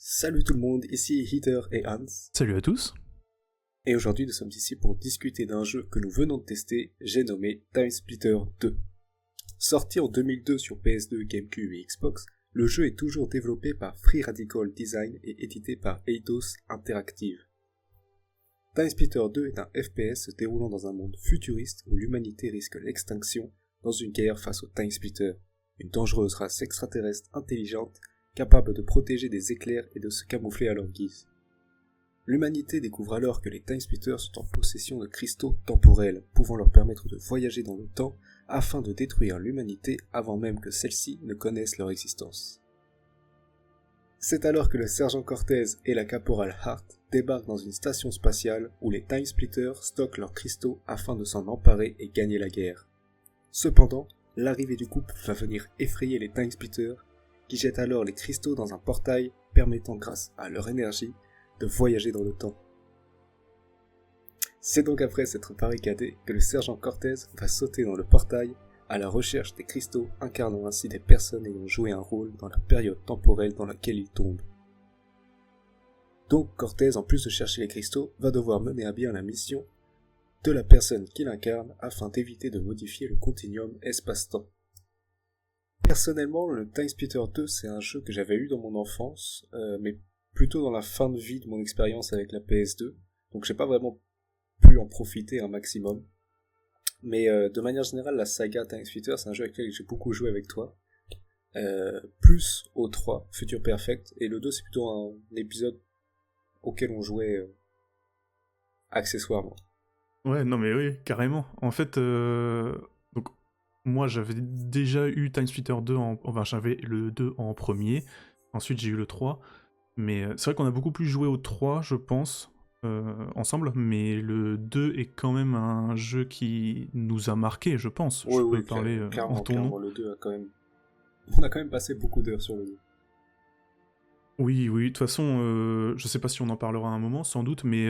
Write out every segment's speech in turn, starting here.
Salut tout le monde, ici Heather et Hans, Salut à tous. et aujourd'hui nous sommes ici pour discuter d'un jeu que nous venons de tester, j'ai nommé TimeSplitter 2. Sorti en 2002 sur PS2, GameCube et Xbox, le jeu est toujours développé par Free Radical Design et édité par Eidos Interactive. TimeSplitter 2 est un FPS se déroulant dans un monde futuriste où l'humanité risque l'extinction dans une guerre face aux Timesplitters, une dangereuse race extraterrestre intelligente capable de protéger des éclairs et de se camoufler à leur guise. L'humanité découvre alors que les Timesplitters sont en possession de cristaux temporels, pouvant leur permettre de voyager dans le temps afin de détruire l'humanité avant même que celle-ci ne connaisse leur existence. C'est alors que le sergent Cortez et la caporale Hart débarquent dans une station spatiale où les Timesplitters stockent leurs cristaux afin de s'en emparer et gagner la guerre. Cependant, l'arrivée du couple va venir effrayer les Timesplitters qui jettent alors les cristaux dans un portail permettant grâce à leur énergie de voyager dans le temps. C'est donc après s'être barricadé que le sergent Cortez va sauter dans le portail à la recherche des cristaux incarnant ainsi des personnes ayant joué un rôle dans la période temporelle dans laquelle il tombe. Donc Cortez, en plus de chercher les cristaux, va devoir mener à bien la mission de la personne qu'il incarne afin d'éviter de modifier le continuum espace-temps. Personnellement, le TimeSplitter 2, c'est un jeu que j'avais eu dans mon enfance, mais plutôt dans la fin de vie de mon expérience avec la PS2, donc j'ai pas vraiment pu en profiter un maximum. Mais de manière générale, la saga TimeSplitter, c'est un jeu avec lequel j'ai beaucoup joué avec toi, plus au 3, Future Perfect, et le 2, c'est plutôt un épisode auquel on jouait accessoirement. Ouais, non mais oui, carrément. En fait, donc moi j'avais déjà eu TimeSplitter 2, enfin j'avais le 2 en premier, ensuite j'ai eu le 3, mais c'est vrai qu'on a beaucoup plus joué au 3, je pense, ensemble, mais le 2 est quand même un jeu qui nous a marqué, je pense. Je peux parler en ton nom. Le 2 a quand même... On a quand même passé beaucoup d'heures sur le 2. Oui, de toute façon, je sais pas si on en parlera à un moment, sans doute, mais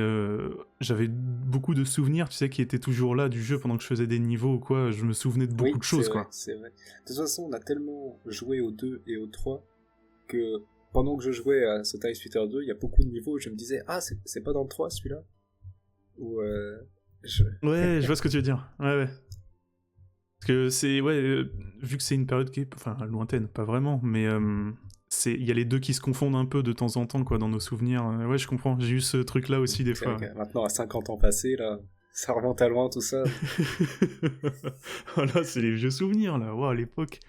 j'avais beaucoup de souvenirs, tu sais, qui étaient toujours là du jeu pendant que je faisais des niveaux ou quoi, je me souvenais de beaucoup de choses, quoi. C'est vrai. De toute façon, on a tellement joué au 2 et au 3 que pendant que je jouais à ce TimeSplitter 2, il y a beaucoup de niveaux où je me disais « Ah, c'est pas dans le 3 celui-là ?» Ou Ouais, je vois ce que tu veux dire, ouais. Parce que c'est, ouais, vu que c'est une période qui est, enfin, lointaine, pas vraiment, mais il y a les deux qui se confondent un peu de temps en temps, quoi, dans nos souvenirs. Ouais, je comprends, j'ai eu ce truc-là aussi des fois. Okay. Maintenant, à 50 ans passés, là, ça remonte à loin tout ça. Voilà, c'est les vieux souvenirs, là, wow, à l'époque.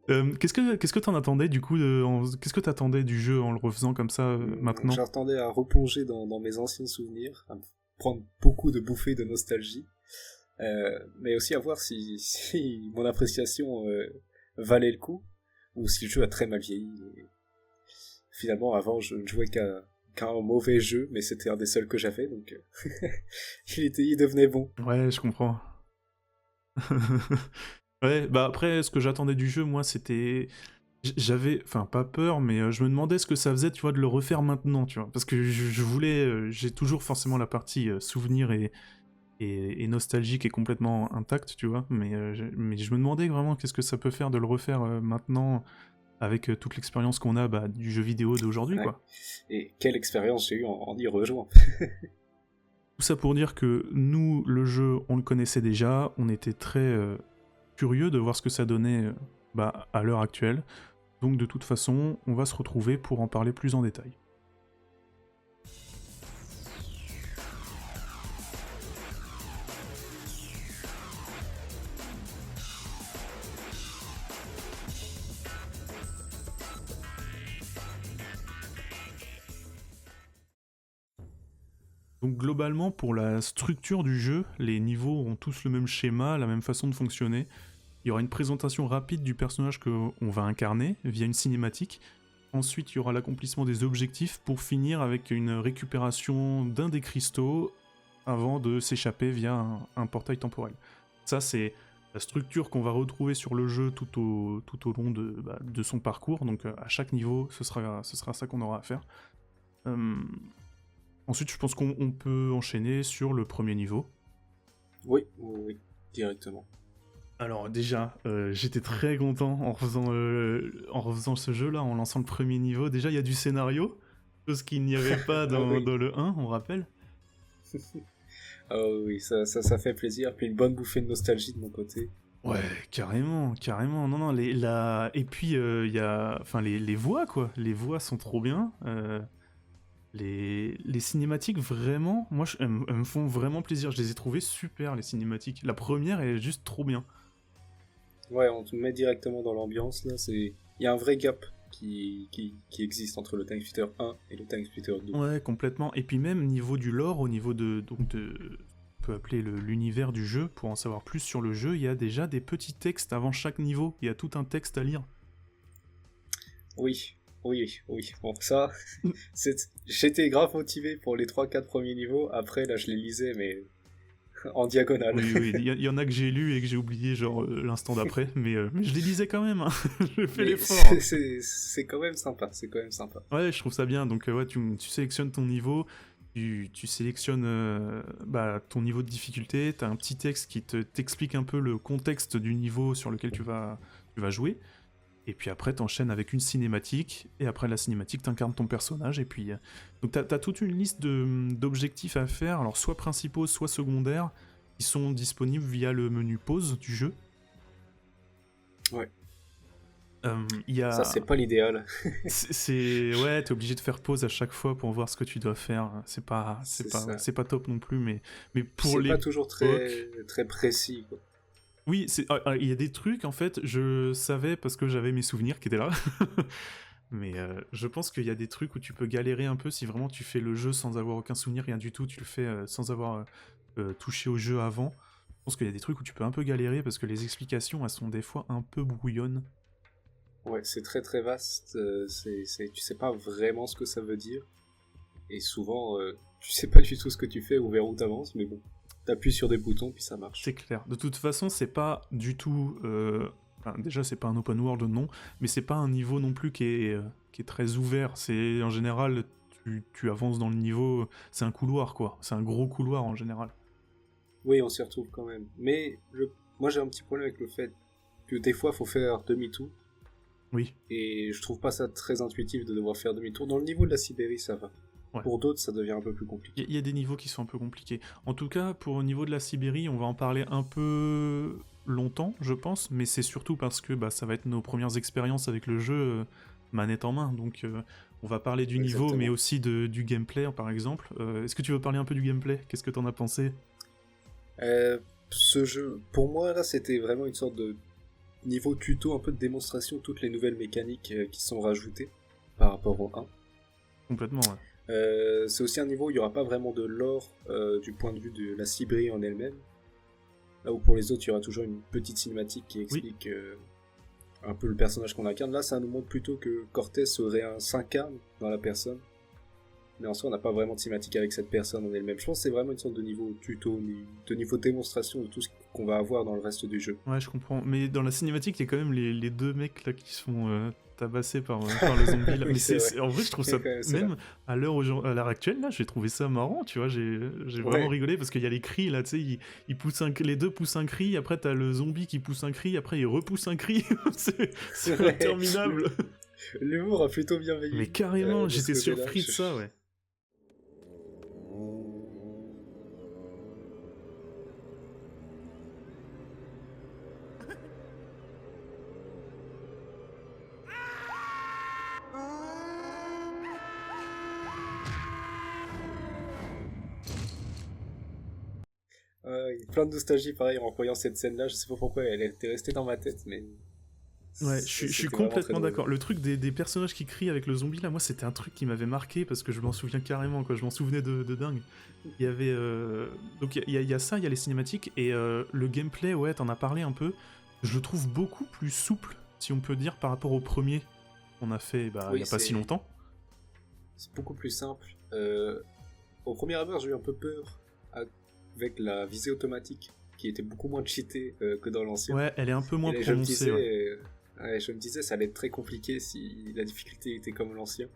Qu'est-ce que t'en attendais, du coup, qu'est-ce que t'attendais du jeu en le refaisant comme ça, maintenant ? J'attendais à replonger dans mes anciens souvenirs, à me prendre beaucoup de bouffées de nostalgie, mais aussi à voir si mon appréciation valait le coup, ou si le jeu a très mal vieilli. Et finalement, avant, je ne jouais qu'à un mauvais jeu, mais c'était un des seuls que j'avais, donc il devenait bon. Ouais, je comprends. Ouais, bah après, ce que j'attendais du jeu, moi, c'était... J'avais, enfin, pas peur, mais je me demandais ce que ça faisait, tu vois, de le refaire maintenant, tu vois. Parce que je voulais... j'ai toujours forcément la partie souvenir et nostalgique est complètement intacte, tu vois. Mais je me demandais vraiment qu'est-ce que ça peut faire de le refaire maintenant avec toute l'expérience qu'on a du jeu vidéo d'aujourd'hui, quoi. Et quelle expérience j'ai eue en y rejoignant. Tout ça pour dire que nous, le jeu, on le connaissait déjà, on était très curieux de voir ce que ça donnait à l'heure actuelle. Donc de toute façon, on va se retrouver pour en parler plus en détail. Donc globalement, pour la structure du jeu, les niveaux ont tous le même schéma, la même façon de fonctionner. Il y aura une présentation rapide du personnage qu'on va incarner via une cinématique. Ensuite, il y aura l'accomplissement des objectifs pour finir avec une récupération d'un des cristaux avant de s'échapper via un portail temporel. Ça, c'est la structure qu'on va retrouver sur le jeu tout au long de son parcours. Donc à chaque niveau, ce sera ça qu'on aura à faire. Ensuite, je pense qu'on peut enchaîner sur le premier niveau. Oui, directement. Alors déjà, j'étais très content en refaisant ce jeu-là, en lançant le premier niveau. Déjà, il y a du scénario. Chose qu'il n'y avait pas Ah dans, oui. dans le 1, on rappelle. Ah oui, ça fait plaisir. Puis une bonne bouffée de nostalgie de mon côté. Ouais, carrément, carrément. Non, non, et puis il y a, enfin les voix quoi. Les voix sont trop bien. Les cinématiques vraiment, moi elles me font vraiment plaisir. Je les ai trouvées super les cinématiques. La première elle est juste trop bien. Ouais, on te met directement dans l'ambiance, là. Il y a un vrai gap qui existe entre le Time Splitter 1 et le Time Splitter 2. Ouais, complètement. Et puis même niveau du lore, au niveau on peut appeler l'univers du jeu, pour en savoir plus sur le jeu, il y a déjà des petits textes avant chaque niveau. Il y a tout un texte à lire. Oui, oui, oui. Bon, ça, j'étais grave motivé pour les 3-4 premiers niveaux. Après, là, je les lisais, mais en diagonale. Oui, oui, il y en a que j'ai lu et que j'ai oublié genre l'instant d'après, mais je les lisais quand même, hein. Je fais Mais l'effort, hein. c'est quand même sympa, c'est quand même sympa. Ouais, je trouve ça bien. Donc ouais, tu sélectionnes ton niveau, tu sélectionnes ton niveau de difficulté, t'as un petit texte qui t'explique un peu le contexte du niveau sur lequel tu vas jouer. Et puis après, t'enchaînes avec une cinématique, et après la cinématique, t'incarnes ton personnage, et puis... Donc t'as toute une liste d'objectifs à faire, alors soit principaux, soit secondaires, qui sont disponibles via le menu pause du jeu. Ouais. Il y a... Ça, c'est pas l'idéal. Ouais, t'es obligé de faire pause à chaque fois pour voir ce que tu dois faire. C'est ça. C'est pas top non plus, mais Puis pour c'est pas l'époque... toujours très précis, quoi. Oui, il y a des trucs, en fait, je savais parce que j'avais mes souvenirs qui étaient là. Mais je pense qu'il y a des trucs où tu peux galérer un peu si vraiment tu fais le jeu sans avoir aucun souvenir, rien du tout, tu le fais sans avoir touché au jeu avant. Je pense qu'il y a des trucs où tu peux un peu galérer parce que les explications, elles sont des fois un peu brouillonnes. Ouais, c'est très très vaste. Tu sais pas vraiment ce que ça veut dire. Et souvent, tu sais pas du tout ce que tu fais ou vers où t'avances, mais bon, t'appuies sur des boutons puis ça marche. C'est clair. De toute façon, c'est pas du tout... enfin, déjà, c'est pas un open world, non, mais c'est pas un niveau non plus qui est très ouvert. C'est en général, tu avances dans le niveau, c'est un couloir, quoi. C'est un gros couloir en général. Oui, on s'y retrouve quand même. Mais moi j'ai un petit problème avec le fait que des fois faut faire demi-tour. Oui. Et je trouve pas ça très intuitif de devoir faire demi-tour. Dans le niveau de la Sibérie, ça va. Ouais. Pour d'autres, ça devient un peu plus compliqué. Il y a des niveaux qui sont un peu compliqués. En tout cas, pour le niveau de la Sibérie, on va en parler un peu longtemps, je pense, mais c'est surtout parce que ça va être nos premières expériences avec le jeu manette en main. Donc on va parler du niveau, Exactement. mais aussi du gameplay, par exemple. Est-ce que tu veux parler un peu du gameplay? Qu'est-ce que t'en as pensé? Ce jeu, pour moi, là, c'était vraiment une sorte de niveau tuto, un peu de démonstration de toutes les nouvelles mécaniques qui sont rajoutées par rapport au 1. Complètement, ouais. C'est aussi un niveau où il n'y aura pas vraiment de lore du point de vue de la Sibérie en elle-même. Là où pour les autres, il y aura toujours une petite cinématique qui explique un peu le personnage qu'on incarne. Là, ça nous montre plutôt que Cortez s'incarne dans la personne. Mais en soi, on n'a pas vraiment de cinématique avec cette personne en elle-même. Je pense que c'est vraiment une sorte de niveau tuto, de niveau démonstration de tout ce qu'on va avoir dans le reste du jeu. Ouais, je comprends. Mais dans la cinématique, il y a quand même les deux mecs là qui se font tabasser par le zombie. Là. Oui, Mais c'est vrai. en vrai, je trouve ça, même à l'heure actuelle, là, j'ai trouvé ça marrant, tu vois. J'ai vraiment Ouais. rigolé parce qu'il y a les cris là, tu sais, les deux poussent un cri, après t'as le zombie qui pousse un cri, après il repousse un cri. c'est Ouais. interminable. L'humour a plutôt bien veillé. Mais carrément, De ce j'étais côté-là. surpris de ça, ouais. Plein de nostalgie, pareil, en voyant cette scène-là. Je sais pas pourquoi elle était restée dans ma tête, mais Ouais, je suis c'était vraiment très complètement drôle. d'accord. Le truc des personnages qui crient avec le zombie, là, moi, c'était un truc qui m'avait marqué parce que je m'en souviens carrément, quoi. Je m'en souvenais de dingue. Il y avait. Donc, il y a ça, il y a les cinématiques et le gameplay, ouais, t'en as parlé un peu. Je le trouve beaucoup plus souple, si on peut dire, par rapport au premier qu'on a fait il Oui, y a pas si longtemps. c'est beaucoup plus simple. Au premier abord, j'ai eu un peu peur avec la visée automatique, qui était beaucoup moins cheatée que dans l'ancien. Ouais, elle est un peu moins Et prononcée. Ouais. je me disais, ça allait être très compliqué si la difficulté était comme l'ancien.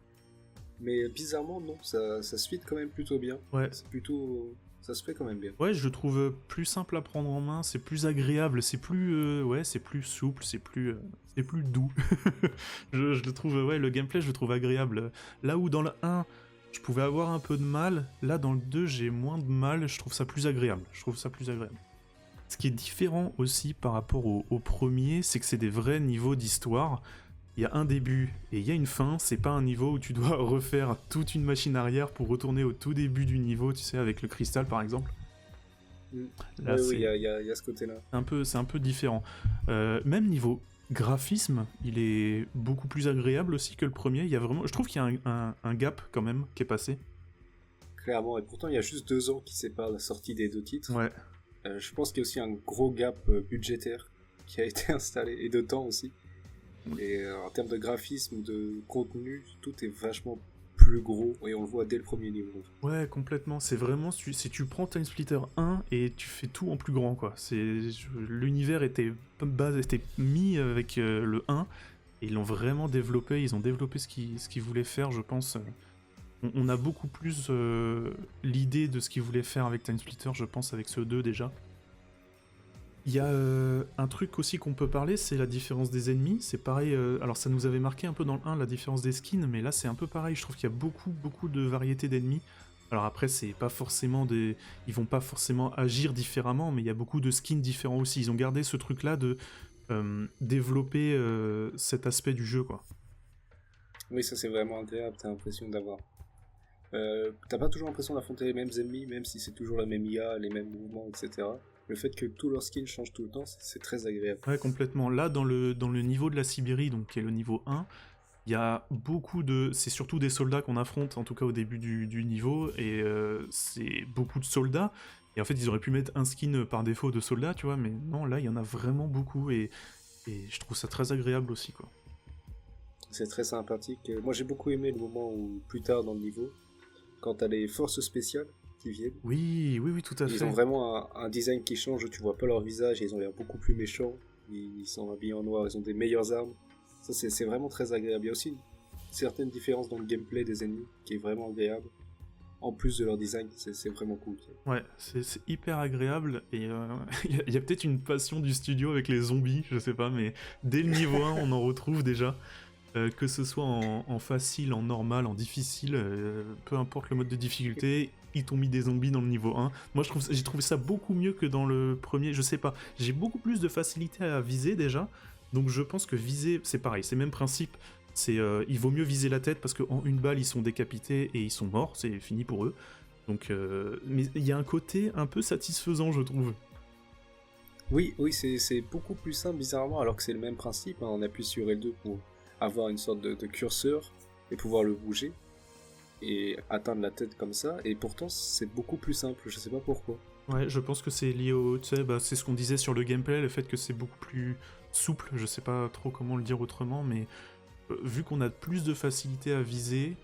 Mais bizarrement, non, ça se fit quand même plutôt bien. Ouais. C'est plutôt Ça se fait quand même bien. Ouais, je le trouve plus simple à prendre en main, c'est plus agréable, c'est plus ouais, c'est plus souple, c'est plus doux. Je le trouve ouais, le gameplay, je le trouve agréable. Là où dans le 1, je pouvais avoir un peu de mal, là dans le 2, j'ai moins de mal, je trouve ça plus agréable. Je trouve ça plus agréable. Ce qui est différent aussi par rapport au premier, c'est que c'est des vrais niveaux d'histoire. Il y a un début et il y a une fin, c'est pas un niveau où tu dois refaire toute une machine arrière pour retourner au tout début du niveau, tu sais, avec le cristal par exemple. Là, Oui, c'est il y a ce côté-là. c'est un peu différent. Même niveau graphisme, il est beaucoup plus agréable aussi que le premier. Il y a vraiment, je trouve qu'il y a un gap quand même qui est passé. Clairement, et pourtant il y a juste 2 ans qui séparent la sortie des 2 titres. Ouais. Je pense qu'il y a aussi un gros gap budgétaire qui a été installé, et de temps aussi. Et en termes de graphisme, de contenu, tout est vachement plus gros, et on le voit dès le premier niveau. Ouais, complètement. C'est vraiment, si tu prends Time Splitter 1 et tu fais tout en plus grand, quoi. L'univers était mis avec le 1, et ils l'ont vraiment développé, ils ont développé ce qu'ils voulaient faire, je pense. On a beaucoup plus l'idée de ce qu'ils voulaient faire avec Time Splitter, je pense, avec ce 2 déjà. Il y a un truc aussi qu'on peut parler, c'est la différence des ennemis. C'est pareil, alors ça nous avait marqué un peu dans le 1, la différence des skins, mais là c'est un peu pareil. Je trouve qu'il y a beaucoup de variétés d'ennemis. Alors après, c'est pas forcément ils vont pas forcément agir différemment, mais il y a beaucoup de skins différents aussi. Ils ont gardé ce truc-là de développer cet aspect du jeu, quoi. Oui, ça c'est vraiment agréable, t'as l'impression d'avoir... t'as pas toujours l'impression d'affronter les mêmes ennemis, même si c'est toujours la même IA, les mêmes mouvements, etc. Le fait que tous leurs skins changent tout le temps, c'est très agréable. Ouais, complètement. Là, dans le niveau de la Sibérie, donc qui est le niveau 1, il y a beaucoup de... C'est surtout des soldats qu'on affronte, en tout cas au début du niveau, et c'est beaucoup de soldats. Et en fait, ils auraient pu mettre un skin par défaut de soldat, tu vois, mais non, là, il y en a vraiment beaucoup, et je trouve ça très agréable aussi, quoi. C'est très sympathique. Moi j'ai beaucoup aimé le moment où, plus tard dans le niveau, quand t'as les forces spéciales qui viennent, Oui, tout à ils fait. ont vraiment un design qui change, tu vois pas leur visage, et ils ont l'air beaucoup plus méchants, ils sont habillés en noir, ils ont des meilleures armes. Ça c'est vraiment très agréable. Il y a aussi une certaine différence dans le gameplay des ennemis qui est vraiment agréable. En plus de leur design, c'est vraiment cool. Ouais, c'est hyper agréable, et il y a peut-être une passion du studio avec les zombies, je sais pas, mais dès le niveau 1, on en retrouve déjà. Que ce soit en facile, en normal, en difficile, peu importe le mode de difficulté, ils t'ont mis des zombies dans le niveau 1. Moi j'ai trouvé ça beaucoup mieux que dans le premier, je sais pas, j'ai beaucoup plus de facilité à viser déjà, donc je pense que viser, c'est pareil, c'est le même principe, il vaut mieux viser la tête parce qu'en une balle ils sont décapités et ils sont morts, c'est fini pour eux. Donc, mais il y a un côté un peu satisfaisant, je trouve. Oui, c'est beaucoup plus simple bizarrement, alors que c'est le même principe, hein. On appuie sur L2 pour avoir une sorte de curseur et pouvoir le bouger et atteindre la tête comme ça, et pourtant c'est beaucoup plus simple, je sais pas pourquoi. Ouais, je pense que c'est lié au, tu sais, c'est ce qu'on disait sur le gameplay, le fait que c'est beaucoup plus souple, je sais pas trop comment le dire autrement, mais vu qu'on a plus de facilité à viser,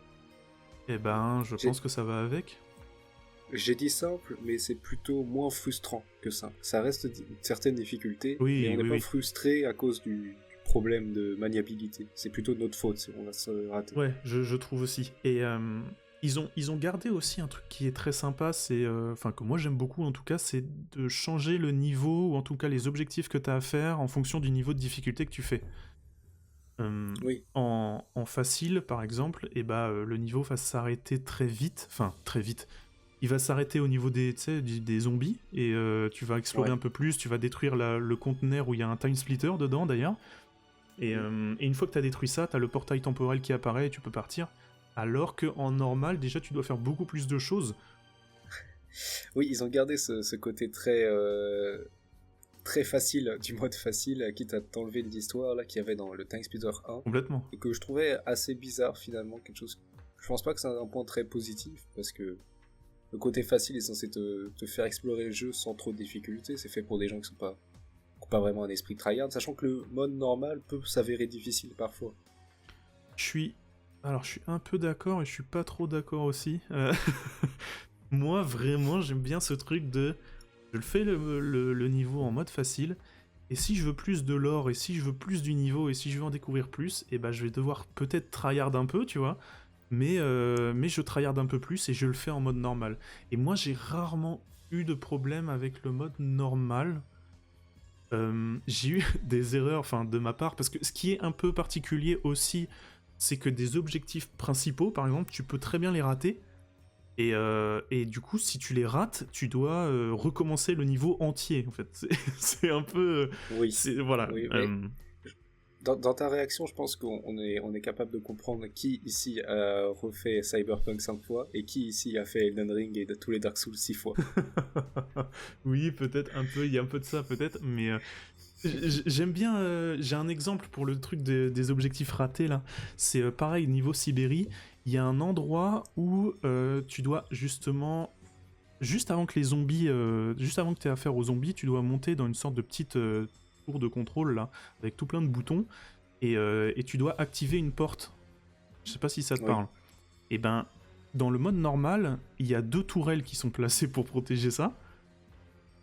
eh ben, je pense que ça va avec. J'ai dit simple, mais c'est plutôt moins frustrant que simple. Ça reste une certaine difficulté, mais on n'est pas frustré à cause du problème de maniabilité. C'est plutôt de notre faute si on va se rater. Ouais, je trouve aussi. Et ils ont gardé aussi un truc qui est très sympa, c'est, enfin que moi j'aime beaucoup en tout cas, c'est de changer le niveau, ou en tout cas les objectifs que tu as à faire en fonction du niveau de difficulté que tu fais. Oui. En facile par exemple, et le niveau va s'arrêter très vite, il va s'arrêter au niveau des zombies, et tu vas explorer un peu plus, tu vas détruire le conteneur où il y a un time splitter dedans d'ailleurs, et une fois que tu as détruit ça, tu as le portail temporel qui apparaît et tu peux partir, alors qu'en normal déjà tu dois faire beaucoup plus de choses. Oui, ils ont gardé ce côté très facile, du mode facile, quitte à t'enlever l'histoire là qu'il y avait dans le Time Splitter 1. Complètement. Et que je trouvais assez bizarre finalement, quelque chose... Je pense pas que c'est un point très positif, parce que le côté facile est censé te faire explorer le jeu sans trop de difficultés, c'est fait pour des gens qui n'ont pas vraiment un esprit tryhard, sachant que le mode normal peut s'avérer difficile parfois. Je suis un peu d'accord et je suis pas trop d'accord aussi. Moi vraiment j'aime bien ce truc de... Je le fais le niveau en mode facile, et si je veux plus de lore, et si je veux plus du niveau, et si je veux en découvrir plus, et je vais devoir peut-être tryhard un peu, tu vois. mais je tryhard un peu plus et je le fais en mode normal. Et moi, j'ai rarement eu de problème avec le mode normal. J'ai eu des erreurs, enfin, de ma part, parce que ce qui est un peu particulier aussi, c'est que des objectifs principaux, par exemple, tu peux très bien les rater. Et du coup, si tu les rates, tu dois recommencer le niveau entier, en fait. C'est un peu... Oui, voilà. oui, mais dans ta réaction, je pense qu'on est capable de comprendre qui ici a refait Cyberpunk 5 fois et qui ici a fait Elden Ring et de tous les Dark Souls 6 fois. Oui, peut-être un peu, il y a un peu de ça, peut-être, mais j'aime bien... j'ai un exemple pour le truc des objectifs ratés, là. C'est pareil, niveau Sibérie, il y a un endroit où tu dois justement... Juste avant que les zombies... juste avant que tu aies affaire aux zombies, tu dois monter dans une sorte de petite tour de contrôle, là, avec tout plein de boutons, et tu dois activer une porte. Je sais pas si ça te parle. Et ben, dans le mode normal, il y a 2 tourelles qui sont placées pour protéger ça.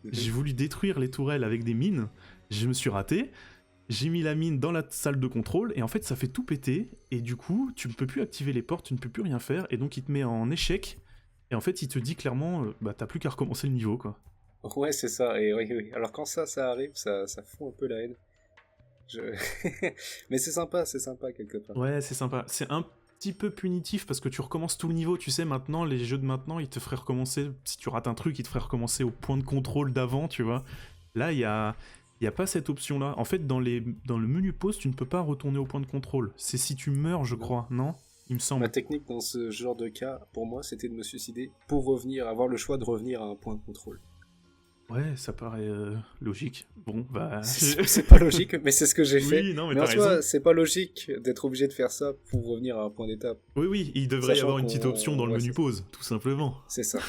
J'ai voulu détruire les tourelles avec des mines, je me suis raté, j'ai mis la mine dans la salle de contrôle, et en fait ça fait tout péter, et du coup tu ne peux plus activer les portes, tu ne peux plus rien faire, et donc il te met en échec, et en fait il te dit clairement, bah t'as plus qu'à recommencer le niveau, quoi. Ouais, c'est ça, et oui. Alors quand ça arrive, ça fout un peu la haine. Mais c'est sympa quelque part. Ouais, c'est sympa, c'est un petit peu punitif, parce que tu recommences tout le niveau, tu sais, maintenant, les jeux de maintenant, ils te feraient recommencer, si tu rates un truc, ils te feraient recommencer au point de contrôle d'avant, tu vois. Là, il y a pas cette option-là. En fait, dans le menu pause, tu ne peux pas retourner au point de contrôle. C'est si tu meurs, je crois, non? Il me semble. Ma technique dans ce genre de cas, pour moi, c'était de me suicider pour revenir, avoir le choix de revenir à un point de contrôle. Ouais, ça paraît logique. Bon, bah... C'est pas logique, mais c'est ce que j'ai fait. Oui, non, mais en t'as soi, raison. c'est pas logique d'être obligé de faire ça pour revenir à un point d'étape. Oui, il devrait y Sachant avoir une petite option dans le ouais, menu pause, tout simplement. C'est ça.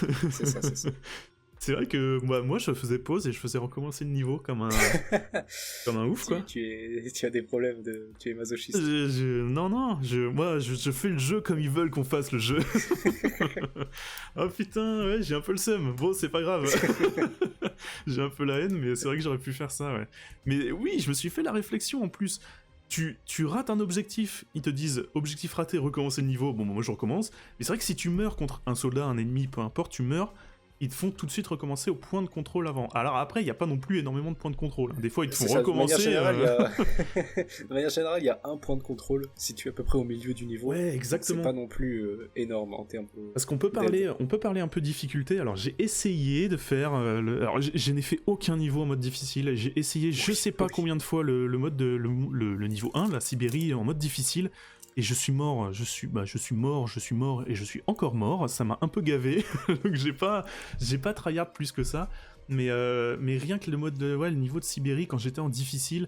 C'est vrai que moi, je faisais pause et je faisais recommencer le niveau comme un ouf, quoi. Tu as des problèmes tu es masochiste. Non, moi, je fais le jeu comme ils veulent qu'on fasse le jeu. Oh putain, ouais, j'ai un peu le seum. Bon, c'est pas grave. J'ai un peu la haine, mais c'est vrai que j'aurais pu faire ça, ouais. Mais oui, je me suis fait la réflexion en plus. Tu rates un objectif, ils te disent objectif raté, recommencer le niveau. Bon, moi je recommence. Mais c'est vrai que si tu meurs contre un soldat, un ennemi, peu importe, tu meurs. Ils te font tout de suite recommencer au point de contrôle avant. Alors après, il n'y a pas non plus énormément de points de contrôle. Des fois, ils te font recommencer... De manière générale, il y a un point de contrôle si tu es à peu près au milieu du niveau. Ouais, exactement. C'est pas non plus énorme en termes de... Parce qu'on peut parler un peu difficulté. Alors j'ai essayé de faire... Alors je n'ai fait aucun niveau en mode difficile. J'ai essayé je sais pas combien de fois le niveau 1, la Sibérie, en mode difficile. Et je suis mort, je suis mort, et je suis encore mort, ça m'a un peu gavé, donc j'ai pas tryhard plus que ça, mais rien que le niveau de Sibérie, quand j'étais en difficile,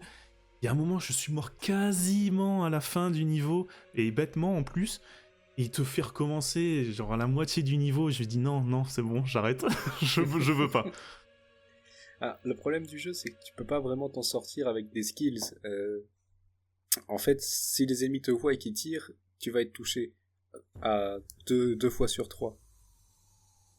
il y a un moment, je suis mort quasiment à la fin du niveau, et bêtement en plus, et il te fait recommencer, genre à la moitié du niveau, je lui dis non, c'est bon, j'arrête, je veux pas. Ah, le problème du jeu, c'est que tu peux pas vraiment t'en sortir avec des skills. En fait, si les ennemis te voient et qu'ils tirent, tu vas être touché à 2 fois sur 3.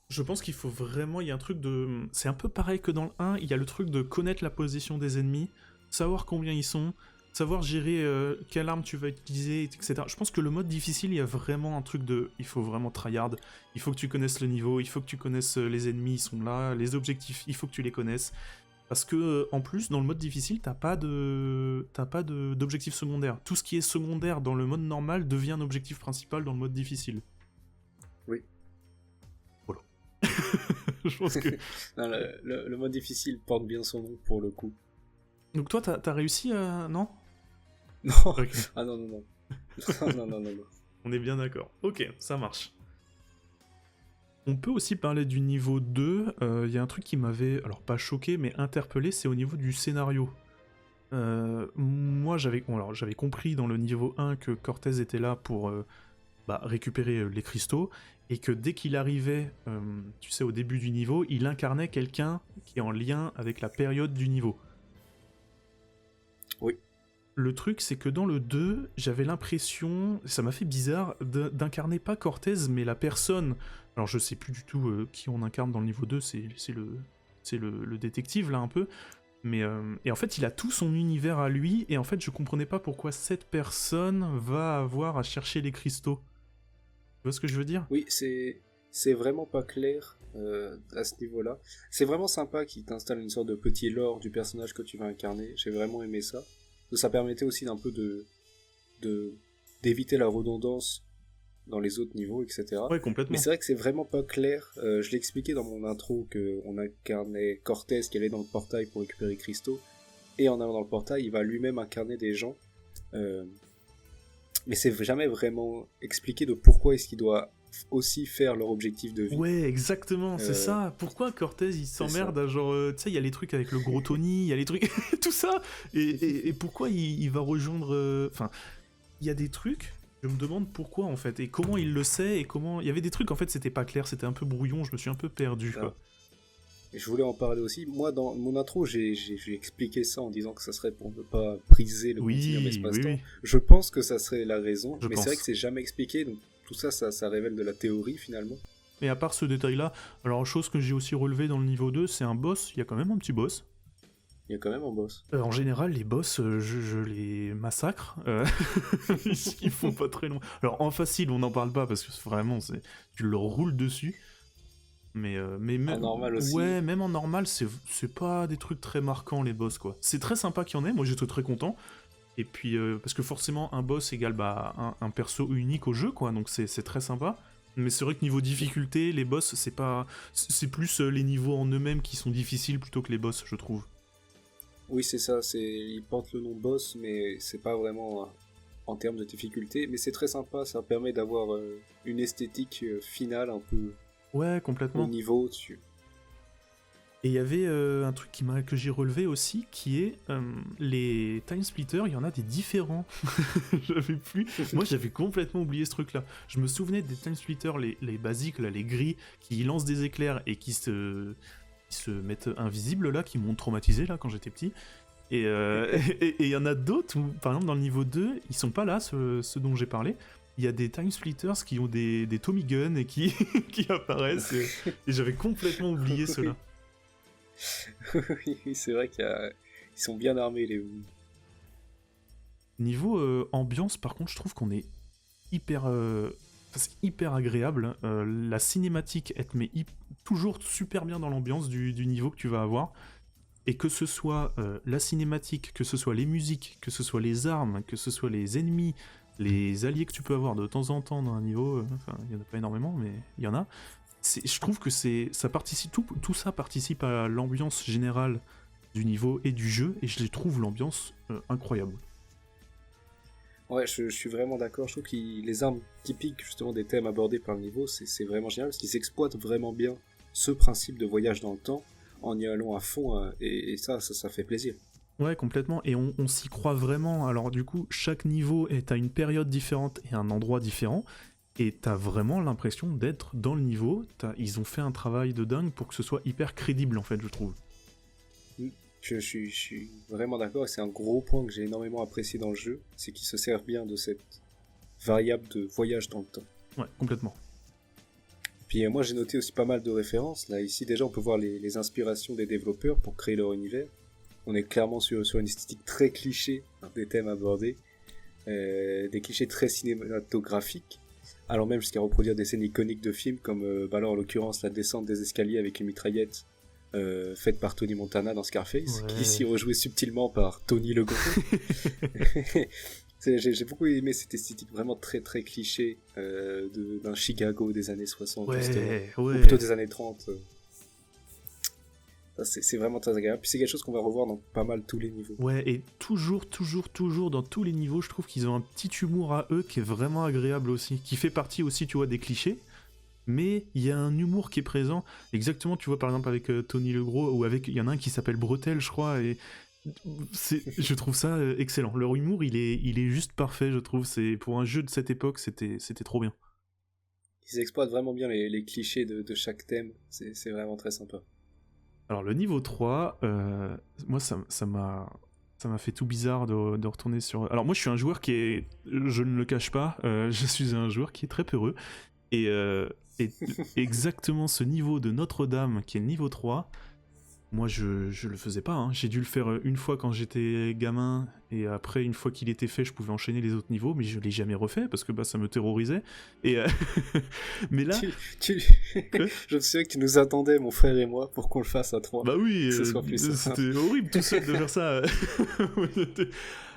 Je pense qu'il faut vraiment... Il y a un truc de... C'est un peu pareil que dans le 1, il y a le truc de connaître la position des ennemis, savoir combien ils sont, savoir gérer quelle arme tu vas utiliser, etc. Je pense que le mode difficile, il y a vraiment un truc de... Il faut vraiment tryhard, il faut que tu connaisses le niveau, il faut que tu connaisses les ennemis, ils sont là, les objectifs, il faut que tu les connaisses. Parce que, en plus, dans le mode difficile, t'as pas d'objectif secondaire. Tout ce qui est secondaire dans le mode normal devient un objectif principal dans le mode difficile. Oui. Voilà. Je pense que... Non, le mode difficile porte bien son nom, pour le coup. Donc toi, t'as réussi à... Non ? Non. Okay. Ah non. non. On est bien d'accord. Ok, ça marche. On peut aussi parler du niveau 2, y a un truc qui m'avait, alors pas choqué, mais interpellé, c'est au niveau du scénario. Moi j'avais compris dans le niveau 1 que Cortez était là pour récupérer les cristaux, et que dès qu'il arrivait, tu sais, au début du niveau, il incarnait quelqu'un qui est en lien avec la période du niveau. Oui. Le truc, c'est que dans le 2, j'avais l'impression, ça m'a fait bizarre, d'incarner pas Cortez, mais la personne... Alors je sais plus du tout qui on incarne dans le niveau 2, c'est le détective là un peu, mais et en fait il a tout son univers à lui, et en fait je comprenais pas pourquoi cette personne va avoir à chercher les cristaux. vois ce que je veux dire? Oui, c'est vraiment pas clair à ce niveau-là. C'est vraiment sympa qu'il t'installe une sorte de petit lore du personnage que tu vas incarner. J'ai vraiment aimé ça. Ça permettait aussi d'un peu d'éviter la redondance dans les autres niveaux, etc. Ouais, Mais complètement. c'est vrai que c'est vraiment pas clair. Je l'ai expliqué dans mon intro qu'on incarnait Cortez qui allait dans le portail pour récupérer Christo. Et en allant dans le portail, il va lui-même incarner des gens. Euh, mais c'est jamais vraiment expliqué de pourquoi est-ce qu'il doit aussi faire leur objectif de vie. Ouais, exactement, c'est Euh, ça. Pourquoi Cortez il c'est ça. s'emmerde à genre, tu sais, il y a les trucs avec le gros Tony, il y a les trucs, tout ça. Et pourquoi il va rejoindre. Enfin, il y a des trucs, je me demande pourquoi en fait, et comment il le sait, et comment. Il y avait des trucs en fait, c'était pas clair, c'était un peu brouillon, je me suis un peu perdu Ça. quoi. Et je voulais en parler aussi. Moi, dans mon intro, j'ai expliqué ça en disant que ça serait pour ne pas briser le continuum Oui, oui, espace-temps. oui, Je pense que ça serait la raison, je mais c'est vrai que pense. c'est jamais expliqué, donc tout ça, ça révèle de la théorie finalement. Et à part ce détail-là, alors chose que j'ai aussi relevé dans le niveau 2, c'est un boss, il y a quand même un petit boss. Il y a quand même un boss. En général, les boss, je les massacre. Ils font pas très long. Alors en facile, on n'en parle pas parce que vraiment, tu leur roules dessus. Mais En normal aussi. ouais, même en normal, c'est pas des trucs très marquants les boss quoi. C'est très sympa qu'il y en ait, moi j'étais très content. Et puis parce que forcément un boss égale un perso unique au jeu quoi, donc c'est très sympa. Mais c'est vrai que niveau difficulté, les boss c'est plus les niveaux en eux-mêmes qui sont difficiles plutôt que les boss, je trouve. Oui, c'est ça. Il porte le nom boss, mais c'est pas vraiment en termes de difficulté. Mais c'est très sympa. Ça permet d'avoir une esthétique finale un peu Ouais, au complètement. niveau au-dessus. Et il y avait un truc que j'ai relevé aussi, qui est les time splitters, il y en a des différents. Moi j'avais complètement oublié ce truc-là. Je me souvenais des time splitters, les basiques, là, les gris, qui lancent des éclairs et qui se mettent invisibles, là, qui m'ont traumatisé là quand j'étais petit. Et il y en a d'autres où, par exemple, dans le niveau 2, ils sont pas là, ceux dont j'ai parlé. Il y a des time splitters qui ont des Tommy Guns et qui, qui apparaissent. Et j'avais complètement oublié ceux-là. Oui, c'est vrai ils sont bien armés les. Niveau ambiance, par contre, je trouve qu'on est hyper, c'est hyper agréable. La cinématique, elle te met toujours super bien dans l'ambiance du niveau que tu vas avoir. Et que ce soit la cinématique, que ce soit les musiques, que ce soit les armes, que ce soit les ennemis, les alliés que tu peux avoir de temps en temps dans un niveau, enfin, il n'y en a pas énormément, mais il y en a. Je trouve que ça participe, tout ça participe à l'ambiance générale du niveau et du jeu, et je les trouve l'ambiance incroyable. Ouais, je suis vraiment d'accord. Je trouve que les armes typiques justement des thèmes abordés par le niveau, c'est vraiment génial parce qu'ils exploitent vraiment bien ce principe de voyage dans le temps en y allant à fond et ça fait plaisir. Ouais, complètement, et on s'y croit vraiment. Alors du coup, chaque niveau est à une période différente et un endroit différent, et t'as vraiment l'impression d'être dans le niveau. Ils ont fait un travail de dingue pour que ce soit hyper crédible en fait, je trouve. Mm. Je suis vraiment d'accord et c'est un gros point que j'ai énormément apprécié dans le jeu, c'est qu'ils se servent bien de cette variable de voyage dans le temps. Ouais, complètement. Puis moi j'ai noté aussi pas mal de références. Là ici déjà on peut voir les inspirations des développeurs pour créer leur univers. On est clairement sur une esthétique très cliché des thèmes abordés, des clichés très cinématographiques, alors même jusqu'à reproduire des scènes iconiques de films comme alors en l'occurrence la descente des escaliers avec une mitraillette faite par Tony Montana dans Scarface, qui ici Ouais. rejouée subtilement par Tony le Gros. J'ai beaucoup aimé cette esthétique vraiment très très cliché d'un Chicago des années 60 justement, Ouais, ou ouais. plutôt des années 30. C'est vraiment très agréable. Puis c'est quelque chose qu'on va revoir dans pas mal tous les niveaux. Ouais, et toujours dans tous les niveaux, je trouve qu'ils ont un petit humour à eux qui est vraiment agréable aussi, qui fait partie aussi, tu vois, des clichés, mais il y a un humour qui est présent. Exactement, tu vois, par exemple, avec Tony le Gros, ou avec, il y en a un qui s'appelle Bretel, je crois, et je trouve ça excellent. Leur humour, il est juste parfait, je trouve. Pour un jeu de cette époque, c'était trop bien. Ils exploitent vraiment bien les clichés de chaque thème. C'est vraiment très sympa. Alors, le niveau 3, moi, ça m'a fait tout bizarre de retourner sur... Alors moi je suis un joueur qui est, je ne le cache pas, je suis un joueur qui est très peureux, et exactement ce niveau de Notre-Dame qui est le niveau 3, Moi, je le faisais pas, hein. J'ai dû le faire une fois quand j'étais gamin, et après, une fois qu'il était fait, je pouvais enchaîner les autres niveaux, mais je l'ai jamais refait parce que bah, ça me terrorisait. Et mais là, Tu, tu... quoi. Je me souviens que tu nous attendais, mon frère et moi, pour qu'on le fasse à trois, Bah oui, que ce soit plus simple. c'était horrible tout seul de faire ça.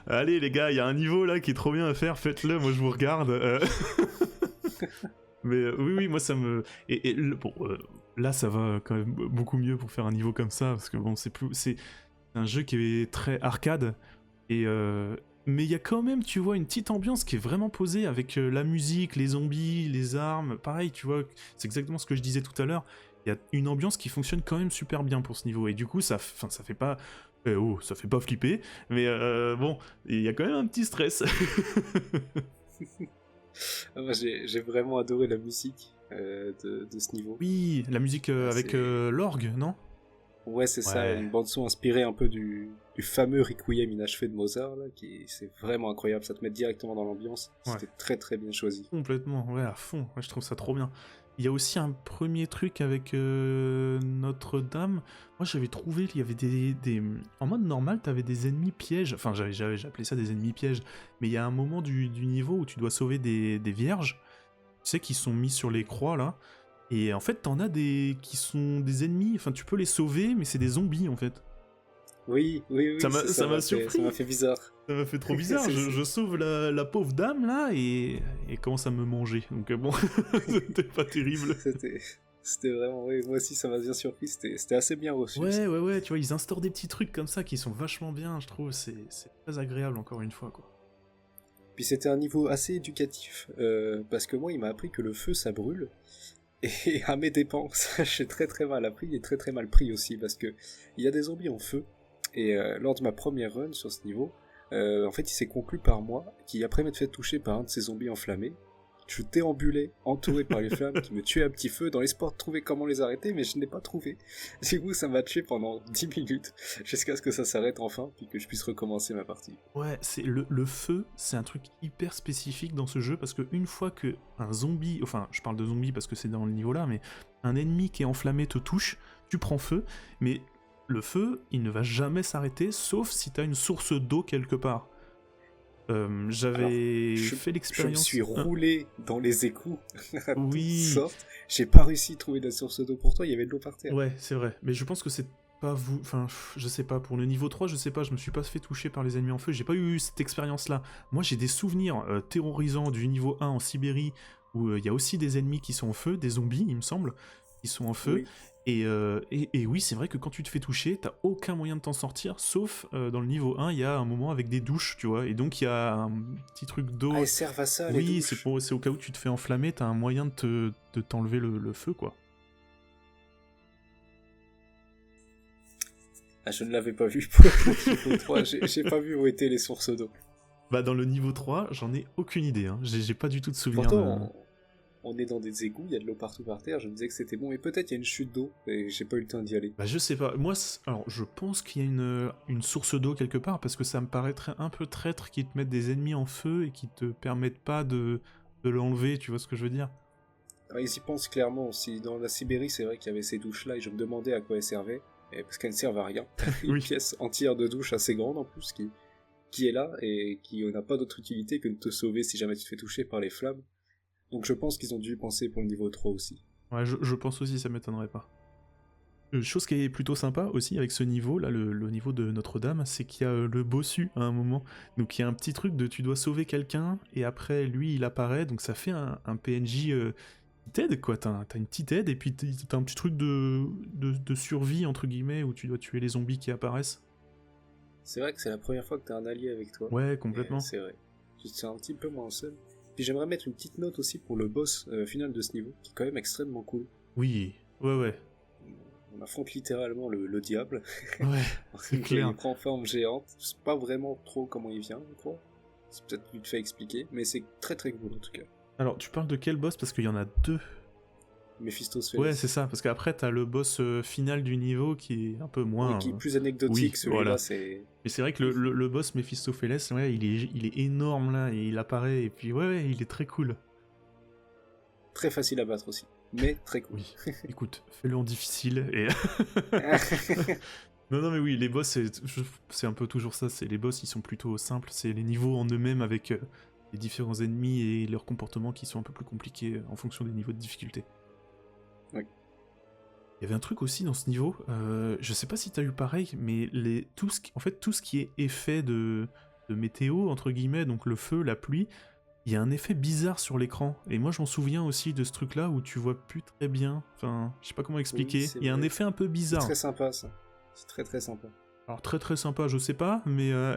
Allez les gars, il y a un niveau là qui est trop bien à faire, faites-le, moi je vous regarde. Mais oui, moi ça me... Bon, là ça va quand même beaucoup mieux pour faire un niveau comme ça, parce que bon, c'est un jeu qui est très arcade, et mais il y a quand même, tu vois, une petite ambiance qui est vraiment posée avec la musique, les zombies, les armes, pareil, tu vois, c'est exactement ce que je disais tout à l'heure, il y a une ambiance qui fonctionne quand même super bien pour ce niveau, et du coup ça fait pas... ça fait pas flipper, mais bon, il y a quand même un petit stress. Moi, j'ai vraiment adoré la musique de ce niveau. Oui, la musique avec l'orgue, non? Ouais, c'est ça, Ouais. une bande-son inspirée un peu du fameux Requiem inachevé de Mozart, là, c'est vraiment incroyable, ça te met directement dans l'ambiance, Ouais. c'était très très bien choisi. Complètement, ouais, à fond, ouais, je trouve ça trop bien. Il y a aussi un premier truc avec Notre-Dame. Moi, j'avais trouvé qu'il y avait En mode normal, t'avais des ennemis pièges. Enfin, j'ai appelé ça des ennemis pièges. Mais il y a un moment du niveau où tu dois sauver des vierges, tu sais, qui sont mis sur les croix, là. Et en fait, t'en as des qui sont des ennemis. Enfin, tu peux les sauver, mais c'est des zombies, en fait. Oui, Ça c'est m'a ça surpris. m'a fait bizarre. Ça m'a fait trop bizarre, je sauve la pauvre dame là et commence à me manger. Donc bon, c'était pas terrible. C'était vraiment, oui, moi aussi ça m'a bien surpris, c'était assez bien reçu. Ouais, tu vois, ils instaurent des petits trucs comme ça qui sont vachement bien, je trouve, c'est très agréable encore une fois, quoi. Puis c'était un niveau assez éducatif, parce que moi il m'a appris que le feu ça brûle, et à mes dépens, ça j'ai très très mal appris et très très mal pris aussi, parce que il y a des zombies en feu, et lors de ma première run sur ce niveau, en fait il s'est conclu par moi, qui après m'être fait toucher par un de ces zombies enflammés, je déambulais, entouré par les flammes qui me tuaient à petit feu, dans l'espoir de trouver comment les arrêter, mais je n'ai pas trouvé. Du coup, ça m'a tué pendant 10 minutes, jusqu'à ce que ça s'arrête enfin, puis que je puisse recommencer ma partie. Ouais, c'est le feu, c'est un truc hyper spécifique dans ce jeu parce que une fois que un zombie, enfin, je parle de zombie parce que c'est dans le niveau là, mais un ennemi qui est enflammé te touche, tu prends feu, mais le feu, il ne va jamais s'arrêter sauf si t'as une source d'eau quelque part. Alors, J'avais je, fait je me l'expérience. suis roulé dans les égouts, à toutes Oui, sortes. J'ai pas réussi à trouver de source d'eau pour toi, il y avait de l'eau par terre. ouais, c'est vrai. Mais je pense que c'est pas vous. Enfin, je sais pas. Pour le niveau 3, je sais pas. Je me suis pas fait toucher par les ennemis en feu. J'ai pas eu cette expérience-là. Moi, j'ai des souvenirs terrorisants du niveau 1 en Sibérie où il y a aussi des ennemis qui sont en feu, des zombies, il me semble, qui sont en feu. Oui. Et oui, c'est vrai que quand tu te fais toucher, t'as aucun moyen de t'en sortir, sauf dans le niveau 1, il y a un moment avec des douches, tu vois. Et donc, il y a un petit truc d'eau. Ah, elles servent à ça, les Oui, douches. c'est au cas où tu te fais enflammer, t'as un moyen de t'enlever le feu, quoi. Ah, je ne l'avais pas vu pour le niveau 3, j'ai pas vu où étaient les sources d'eau. Bah dans le niveau 3, j'en ai aucune idée, hein. J'ai pas du tout de souvenir. Pourtant, on est dans des égouts, il y a de l'eau partout par terre, je me disais que c'était bon, et peut-être il y a une chute d'eau, et j'ai pas eu le temps d'y aller. Bah je sais pas, moi, alors je pense qu'il y a une source d'eau quelque part, parce que ça me paraîtrait un peu traître qu'ils te mettent des ennemis en feu et qui te permettent pas de l'enlever, tu vois ce que je veux dire? Alors, ils y pensent clairement aussi, dans la Sibérie c'est vrai qu'il y avait ces douches-là, et je me demandais à quoi elles servaient, et parce qu'elles ne servent à rien. Une Oui. pièce entière de douche assez grande en plus, qui est là, et qui n'a pas d'autre utilité que de te sauver si jamais tu te fais toucher par les flammes. Donc je pense qu'ils ont dû y penser pour le niveau 3 aussi. Ouais, je pense aussi, ça m'étonnerait pas. Chose qui est plutôt sympa aussi avec ce niveau, là, le niveau de Notre-Dame, c'est qu'il y a le bossu à un moment. Donc il y a un petit truc de tu dois sauver quelqu'un, et après lui il apparaît, donc ça fait un PNJ qui t'aide, quoi. T'as une petite aide, et puis t'as un petit truc de survie, entre guillemets, où tu dois tuer les zombies qui apparaissent. C'est vrai que c'est la première fois que t'as un allié avec toi. Ouais, complètement. C'est vrai. Tu te sens un petit peu moins seul. Puis j'aimerais mettre une petite note aussi pour le boss final de ce niveau, qui est quand même extrêmement cool. Oui, ouais. On affronte littéralement le diable. Ouais, c'est clair. Il prend forme géante. Je sais pas vraiment trop comment il vient, je crois. C'est peut-être vite fait expliquer, mais c'est très très cool en tout cas. Alors, tu parles de quel boss? Parce qu'il y en a deux. Méphistos Ouais, Phénix. c'est ça, parce qu'après, t'as le boss final du niveau qui est un peu moins... Oui, qui est plus anecdotique, oui, celui-là, voilà. c'est... Mais c'est vrai que le boss Méphistophélès, ouais, il est énorme là, et il apparaît, et puis ouais, il est très cool. très facile à battre aussi, mais très cool. Oui, écoute, fais-le en difficile et... Non, mais oui, les boss, c'est un peu toujours ça, les boss, ils sont plutôt simples, c'est les niveaux en eux-mêmes avec les différents ennemis et leurs comportements qui sont un peu plus compliqués en fonction des niveaux de difficulté. Oui. Il y avait un truc aussi dans ce niveau, je sais pas si t'as eu pareil, mais tout ce qui est effet de météo, entre guillemets, donc le feu, la pluie, il y a un effet bizarre sur l'écran. Et moi, je m'en souviens aussi de ce truc-là où tu vois plus très bien. Enfin, je sais pas comment expliquer. Oui, il y a un effet un peu bizarre. C'est très sympa, ça. C'est très très sympa. Alors, très très sympa, je sais pas, mais Ah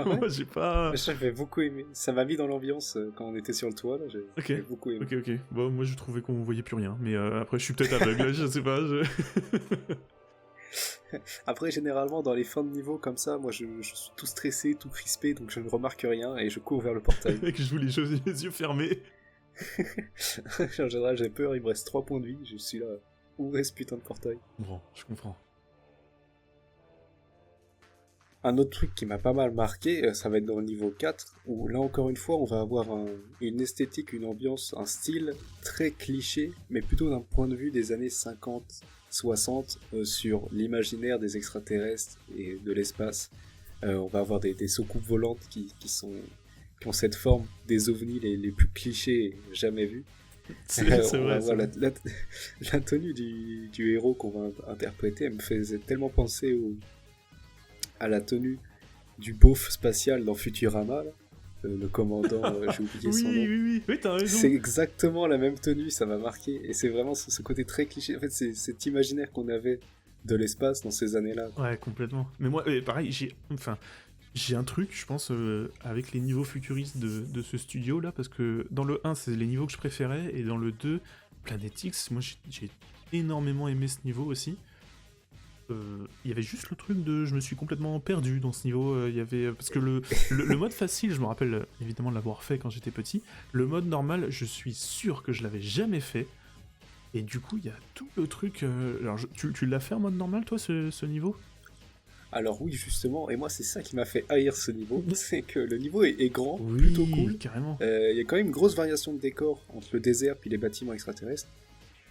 ouais. moi, j'ai pas... J'avais beaucoup aimé. Ça m'a mis dans l'ambiance quand on était sur le toit, là. J'ai beaucoup aimé. Ok. Bon, moi, je trouvais qu'on voyait plus rien. Mais après, je suis peut-être aveugle, je sais pas. Après, généralement, dans les fins de niveau comme ça, moi, je suis tout stressé, tout crispé, donc je ne remarque rien et je cours vers le portail. Mec, je joue les yeux fermés. En général, j'ai peur, il me reste 3 points de vie, je suis là. Où est ce putain de portail? Bon, je comprends. Un autre truc qui m'a pas mal marqué, ça va être dans le niveau 4, où là encore une fois, on va avoir une esthétique, une ambiance, un style très cliché, mais plutôt d'un point de vue des années 50, 60, sur l'imaginaire des extraterrestres et de l'espace. On va avoir des soucoupes volantes qui ont cette forme des ovnis les plus clichés jamais vus. C'est vrai, la tenue du héros qu'on va interpréter, elle me faisait tellement penser à la tenue du beauf spatial dans Futurama, là. Le commandant, j'ai oublié son nom. Oui, t'as raison. C'est exactement la même tenue, ça m'a marqué. Et c'est vraiment ce côté très cliché. En fait, c'est cet imaginaire qu'on avait de l'espace dans ces années-là. Ouais, complètement. Mais moi, pareil, j'ai un truc, je pense, avec les niveaux futuristes de ce studio-là, parce que dans le 1, c'est les niveaux que je préférais, et dans le 2, Planet X, moi, j'ai énormément aimé ce niveau aussi. Il y avait juste le truc de je me suis complètement perdu dans ce niveau. Il y avait parce que le mode facile, je me rappelle évidemment de l'avoir fait quand j'étais petit. Le mode normal, je suis sûr que je l'avais jamais fait. Et du coup, il y a tout le truc. Alors, tu l'as fait en mode normal, toi, ce niveau? Alors oui, justement, et moi c'est ça qui m'a fait haïr ce niveau, c'est que le niveau est grand, Oui, plutôt cool. Carrément. Il y a quand même une grosse variation de décor entre le désert puis les bâtiments extraterrestres,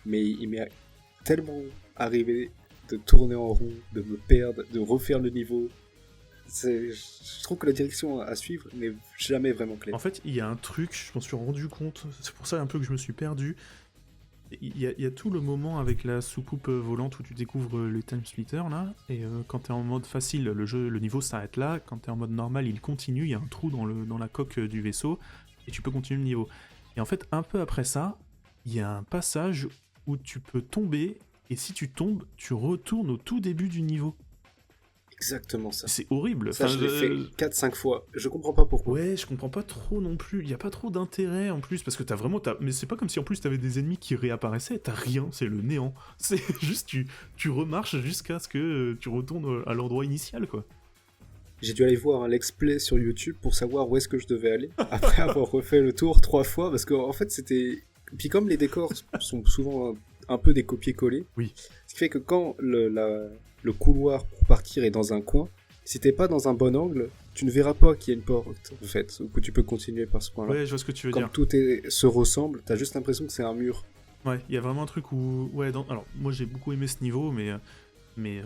mais il m'est tellement arrivé de tourner en rond, de me perdre, de refaire le niveau. Je trouve que la direction à suivre n'est jamais vraiment claire. En fait, il y a un truc, je m'en suis rendu compte, c'est pour ça un peu que je me suis perdu. Il y a tout le moment avec la soucoupe volante où tu découvres le time splitter là, et quand t'es en mode facile, le niveau s'arrête là. Quand t'es en mode normal, il continue, il y a un trou dans la coque du vaisseau, et tu peux continuer le niveau. Et en fait, un peu après ça, il y a un passage où tu peux tomber, et si tu tombes, tu retournes au tout début du niveau. Exactement ça. C'est horrible. Ça, je l'ai fait 4-5 fois. Je comprends pas pourquoi. Ouais, je comprends pas trop non plus. Il y a pas trop d'intérêt en plus, parce que mais c'est pas comme si en plus t'avais des ennemis qui réapparaissaient. T'as rien, c'est le néant. C'est juste tu remarches jusqu'à ce que tu retournes à l'endroit initial, quoi. J'ai dû aller voir un let's play sur YouTube pour savoir où est-ce que je devais aller, après avoir refait le tour 3 fois, parce qu'en fait c'était... Puis comme les décors sont souvent un peu des copier-coller, oui. Ce qui fait que quand le couloir pour partir est dans un coin, si t'es pas dans un bon angle, tu ne verras pas qu'il y a une porte, en fait, ou que tu peux continuer par ce point-là. Ouais, je vois ce que tu veux dire. Comme tout se ressemble, t'as juste l'impression que c'est un mur. Ouais, il y a vraiment un truc où... Ouais, alors, moi j'ai beaucoup aimé ce niveau, mais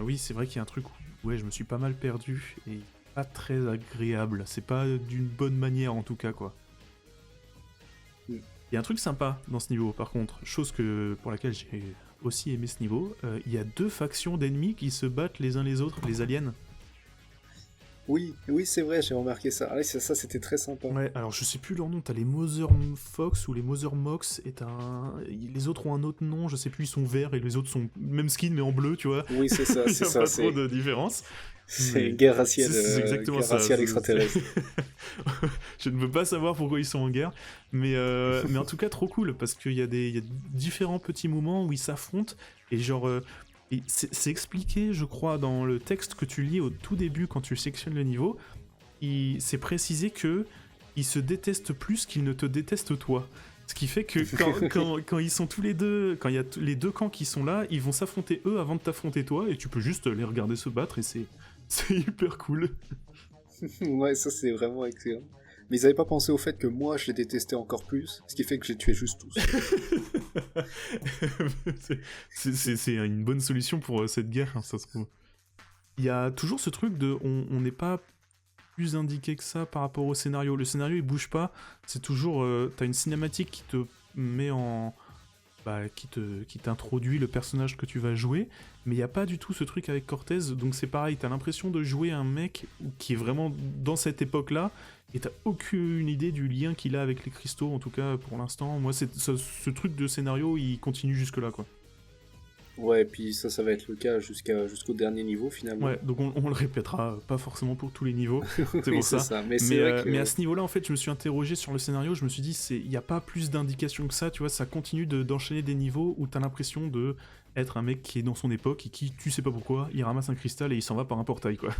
oui, c'est vrai qu'il y a un truc où ouais, je me suis pas mal perdu, et pas très agréable. C'est pas d'une bonne manière, en tout cas, quoi. Il y a un truc sympa dans ce niveau, par contre, chose pour laquelle j'ai aussi aimé ce niveau, il y a 2 factions d'ennemis qui se battent les uns les autres, les aliens. Oui, c'est vrai, j'ai remarqué ça. Ah, ça c'était très sympa. Ouais, alors je sais plus leur nom, t'as les Mother Fox ou les Mother Mox, et les autres ont un autre nom, je sais plus, ils sont verts et les autres sont même skin mais en bleu, tu vois. Oui, c'est ça, c'est ça. Il y a pas trop de différence. C'est une guerre raciale, c'est exactement ça, extraterrestre. Je ne veux pas savoir pourquoi ils sont en guerre, mais en tout cas trop cool, parce qu'il y a différents petits moments où ils s'affrontent, et genre... et c'est expliqué, je crois, dans le texte que tu lis au tout début quand tu sectionnes le niveau. C'est précisé que ils se détestent plus qu'ils ne te détestent toi. Ce qui fait que quand ils sont tous les deux, quand il y a les 2 camps qui sont là, ils vont s'affronter eux avant de t'affronter toi, et tu peux juste les regarder se battre, et c'est hyper cool. Ouais, ça c'est vraiment excellent. Mais ils avaient pas pensé au fait que moi, je les détestais encore plus, ce qui fait que j'ai tué juste tous. C'est une bonne solution pour cette guerre, hein, ça se trouve. Il y a toujours ce truc de... On n'est pas plus indiqué que ça par rapport au scénario. Le scénario, il bouge pas. C'est toujours... t'as une cinématique qui te met en... qui t'introduit le personnage que tu vas jouer, mais il n'y a pas du tout ce truc avec Cortez, donc c'est pareil, t'as l'impression de jouer un mec qui est vraiment dans cette époque-là, et t'as aucune idée du lien qu'il a avec les cristaux, en tout cas pour l'instant. Moi, ce truc de scénario, il continue jusque-là, quoi. Ouais, et puis ça va être le cas jusqu'au dernier niveau, finalement. Ouais, donc on le répétera, pas forcément pour tous les niveaux, c'est Oui, pour c'est ça. ça. Mais c'est vrai que... mais à ce niveau-là, en fait, je me suis interrogé sur le scénario, je me suis dit, il n'y a pas plus d'indications que ça, tu vois, ça continue d'enchaîner des niveaux où t'as l'impression de être un mec qui est dans son époque et qui, tu sais pas pourquoi, il ramasse un cristal et il s'en va par un portail, quoi.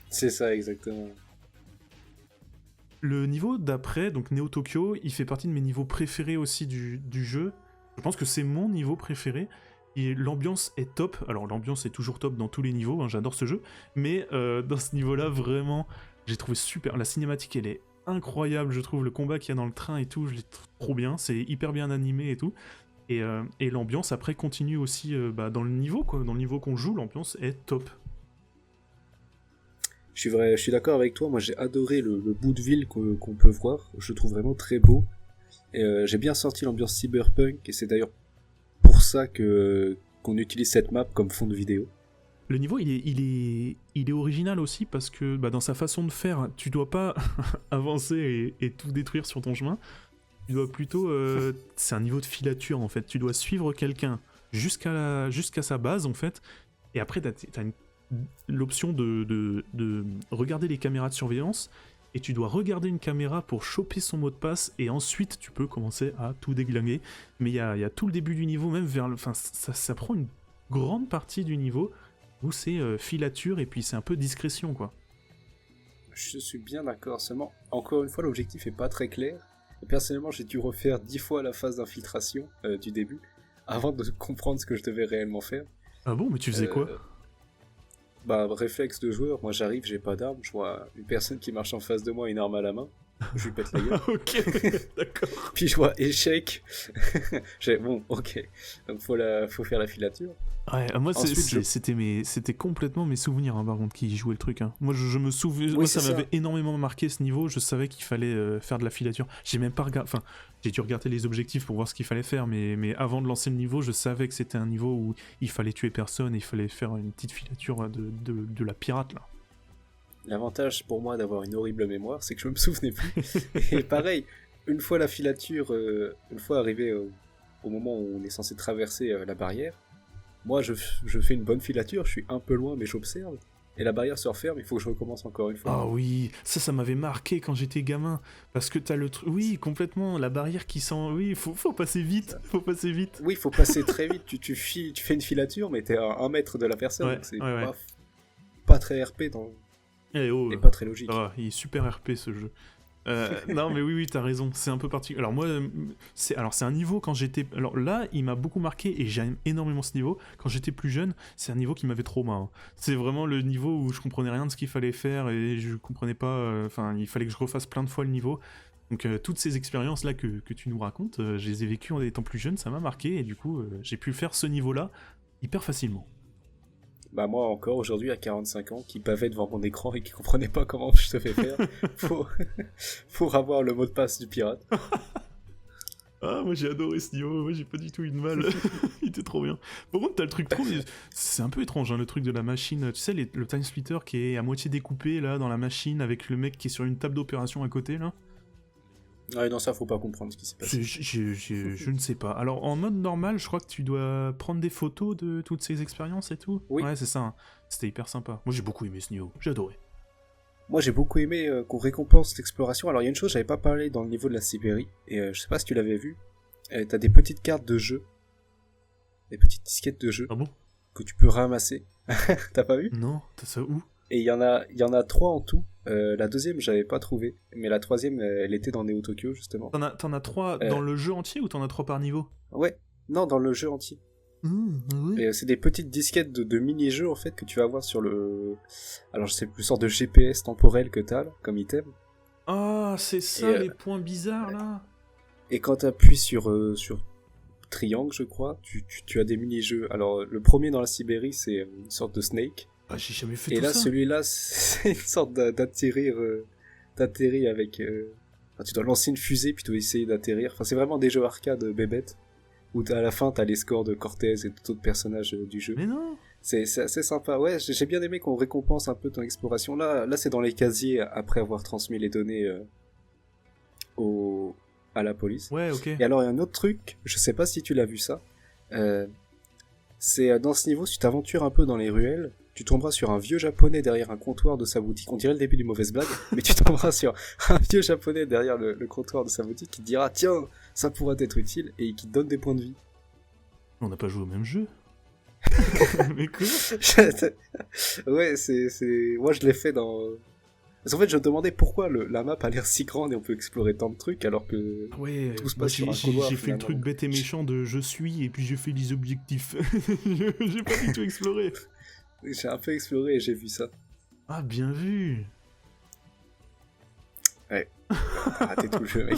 C'est ça, exactement. Le niveau d'après, donc Neo Tokyo, il fait partie de mes niveaux préférés aussi du jeu. Je pense que c'est mon niveau préféré. Et l'ambiance est top. Alors l'ambiance est toujours top dans tous les niveaux, hein, j'adore ce jeu. Mais dans ce niveau-là, vraiment, j'ai trouvé super. La cinématique, elle est incroyable, je trouve. Le combat qu'il y a dans le train et tout, je l'ai trop bien. C'est hyper bien animé et tout. Et l'ambiance, après, continue aussi dans le niveau, quoi. Dans le niveau qu'on joue, l'ambiance est top. Je suis d'accord avec toi. Moi, j'ai adoré le bout de ville qu'on peut voir. Je le trouve vraiment très beau. Et j'ai bien sorti l'ambiance cyberpunk. Et c'est d'ailleurs pour ça qu'on utilise cette map comme fond de vidéo. Le niveau, il est original aussi parce que dans sa façon de faire, tu dois pas avancer et tout détruire sur ton chemin. Tu dois plutôt... c'est un niveau de filature, en fait. Tu dois suivre quelqu'un jusqu'à sa base, en fait. Et après, t'as l'option de regarder les caméras de surveillance. Et tu dois regarder une caméra pour choper son mot de passe. Et ensuite, tu peux commencer à tout déglinguer. Mais il y a tout le début du niveau, même vers le... Enfin, ça prend une grande partie du niveau où c'est filature et puis c'est un peu discrétion, quoi. Je suis bien d'accord. Seulement, encore une fois, l'objectif est pas très clair. Et personnellement, j'ai dû refaire 10 fois la phase d'infiltration du début avant de comprendre ce que je devais réellement faire. Ah bon, mais tu faisais quoi ? Réflexe de joueur, moi j'arrive, j'ai pas d'arme, je vois une personne qui marche en face de moi, une arme à la main, je lui pète la gueule. Ok, d'accord. Puis je vois échec. Bon, ok, donc faut faire la filature. Ouais, moi Ensuite, c'était complètement mes souvenirs, hein, par contre, qui jouaient le truc. Hein. Moi je me souviens, oui, moi ça ça m'avait énormément marqué ce niveau. Je savais qu'il fallait faire de la filature. J'ai même pas regardé, enfin j'ai dû regarder les objectifs pour voir ce qu'il fallait faire, mais avant de lancer le niveau, je savais que c'était un niveau où il fallait tuer personne et il fallait faire une petite filature de la pirate là. L'avantage pour moi d'avoir une horrible mémoire, c'est que je me souvenais plus. Et pareil, une fois la filature, une fois arrivé au moment où on est censé traverser la barrière, moi je fais une bonne filature, je suis un peu loin mais j'observe, et la barrière se referme, il faut que je recommence encore une fois. Ah oui, ça m'avait marqué quand j'étais gamin, parce que t'as le truc, oui complètement, la barrière qui sent, oui, faut passer vite, Oui, faut passer très vite, tu fais une filature mais t'es à 1 mètre de la personne, ouais, donc c'est ouais. pas très RP et pas très logique. Il est super RP ce jeu. Non mais oui t'as raison, c'est un peu particulier. Alors moi c'est un niveau quand j'étais, alors là il m'a beaucoup marqué et j'aime énormément ce niveau. Quand j'étais plus jeune, c'est un niveau qui m'avait trop marre. C'est vraiment le niveau où je comprenais rien de ce qu'il fallait faire et je comprenais pas, il fallait que je refasse plein de fois le niveau. Donc toutes ces expériences là que tu nous racontes, je les ai vécues en étant plus jeune, ça m'a marqué et du coup j'ai pu faire ce niveau là hyper facilement. Bah moi encore aujourd'hui à 45 ans qui bavait devant mon écran et qui comprenait pas comment je te fais faire pour avoir le mot de passe du pirate. Ah moi j'ai adoré ce niveau, moi j'ai pas du tout eu de mal, il était trop bien. Par contre t'as le truc trop, c'est un peu étrange hein, le truc de la machine, tu sais le time splitter qui est à moitié découpé là dans la machine avec le mec qui est sur une table d'opération à côté là. Ouais, non, ça faut pas comprendre ce qui s'est passé. Je ne sais pas. Alors en mode normal, je crois que tu dois prendre des photos de toutes ces expériences et tout. Oui. Ouais, c'est ça. Hein. C'était hyper sympa. Moi j'ai beaucoup aimé ce niveau, j'ai adoré. Moi j'ai beaucoup aimé qu'on récompense l'exploration. Alors il y a une chose, j'avais pas parlé dans le niveau de la Sibérie, et je sais pas si tu l'avais vu. T'as des petites cartes de jeu, des petites disquettes de jeu Ah bon que tu peux ramasser. T'as pas vu? Non, t'as ça où? Et il y en a 3 en tout. La deuxième, j'avais pas trouvé. Mais la troisième, elle était dans Neo Tokyo, justement. T'en as 3 dans le jeu entier ou t'en as 3 par niveau? Ouais, non, dans le jeu entier. Oui. Et c'est des petites disquettes de mini-jeux, en fait, que tu vas avoir sur le... Alors, je sais plus, sorte de GPS temporel que t'as, là, comme item. Ah Ah, c'est ça les points bizarres là. Et quand tu appuies sur triangle, je crois, tu as des mini-jeux. Alors, le premier dans la Sibérie, c'est une sorte de Snake. Ah, j'ai jamais fait Et tout là, ça. celui-là, c'est une sorte d'atterrir avec... Enfin, tu dois lancer une fusée, puis tu dois essayer d'atterrir. Enfin, c'est vraiment des jeux arcade bébêtes, où à la fin, t'as les scores de Cortez et d'autres personnages du jeu. Mais non. C'est assez sympa. Ouais, j'ai bien aimé qu'on récompense un peu ton exploration. Là c'est dans les casiers, après avoir transmis les données à la police. Ouais, ok. Et alors, il y a un autre truc, je sais pas si tu l'as vu ça, c'est dans ce niveau, si tu t'aventures un peu dans les ruelles, tu tomberas sur un vieux japonais derrière un comptoir de sa boutique. On dirait le début d'une mauvaise blague, mais tu tomberas sur un vieux japonais derrière le comptoir de sa boutique qui te dira tiens, ça pourrait être utile, et qui te donne des points de vie. On n'a pas joué au même jeu. Mais quoi? Ouais, moi je l'ai fait dans... Parce qu'en fait, je me demandais pourquoi la map a l'air si grande et on peut explorer tant de trucs alors que Ouais, tout se passe sur un couloir. j'ai fait le truc bête et méchant de je suis et puis j'ai fait les objectifs. J'ai pas du tout exploré. J'ai un peu exploré et j'ai vu ça. Ah, bien vu. Ouais. T'as raté tout le jeu, mec.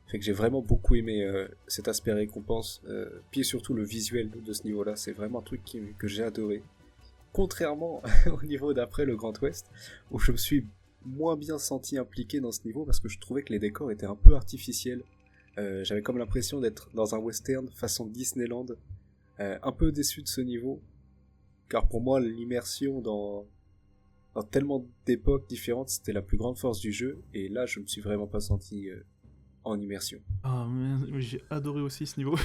Fait que j'ai vraiment beaucoup aimé cet aspect récompense. Puis surtout le visuel de ce niveau-là, c'est vraiment un truc que j'ai adoré. Contrairement au niveau d'après le Grand Ouest, où je me suis moins bien senti impliqué dans ce niveau parce que je trouvais que les décors étaient un peu artificiels. J'avais comme l'impression d'être dans un western façon Disneyland. Un peu déçu de ce niveau, car pour moi l'immersion dans tellement d'époques différentes, c'était la plus grande force du jeu, et là je me suis vraiment pas senti en immersion. Ah, mais j'ai adoré aussi ce niveau.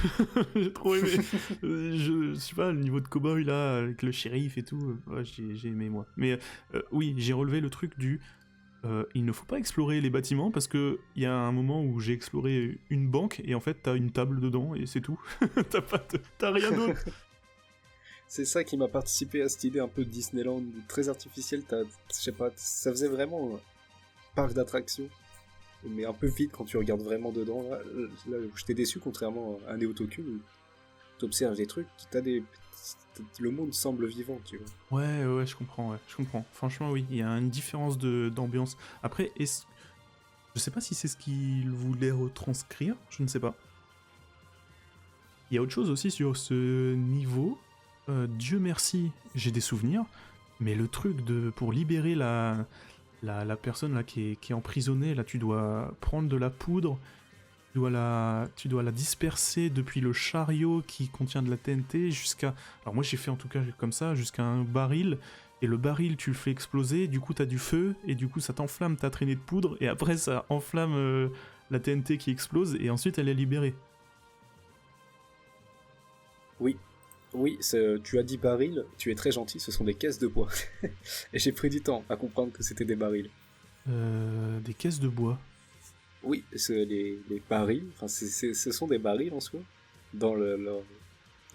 J'ai trop aimé. Je sais pas, le niveau de cowboy là, avec le shérif et tout, ouais, j'ai aimé moi. Mais oui, j'ai relevé le truc du... il ne faut pas explorer les bâtiments parce que il y a un moment où j'ai exploré une banque et en fait t'as une table dedans et c'est tout. T'as rien d'autre. C'est ça qui m'a participé à cette idée un peu de Disneyland, très artificielle. Je sais pas, ça faisait vraiment parc d'attractions, mais un peu vide quand tu regardes vraiment dedans. Là j'étais déçu, contrairement à Neo Tokyo où t'observes des trucs, le monde semble vivant, tu vois. Ouais, je comprends. Franchement, oui, il y a une différence d'ambiance. Après, je sais pas si c'est ce qu'il voulait retranscrire, je ne sais pas. Il y a autre chose aussi sur ce niveau. Dieu merci, j'ai des souvenirs, mais le truc pour libérer la personne là qui est emprisonnée, là tu dois prendre de la poudre, tu dois la disperser depuis le chariot qui contient de la TNT jusqu'à... Alors moi j'ai fait en tout cas comme ça, jusqu'à un baril, et le baril tu le fais exploser, du coup t'as du feu, et du coup ça t'enflamme ta traînée de poudre, et après ça enflamme la TNT qui explose, et ensuite elle est libérée. Oui, tu as dit baril, tu es très gentil, ce sont des caisses de bois. Et j'ai pris du temps à comprendre que c'était des barils. Des caisses de bois. Oui, les barils, enfin, ce sont des barils en soi, dans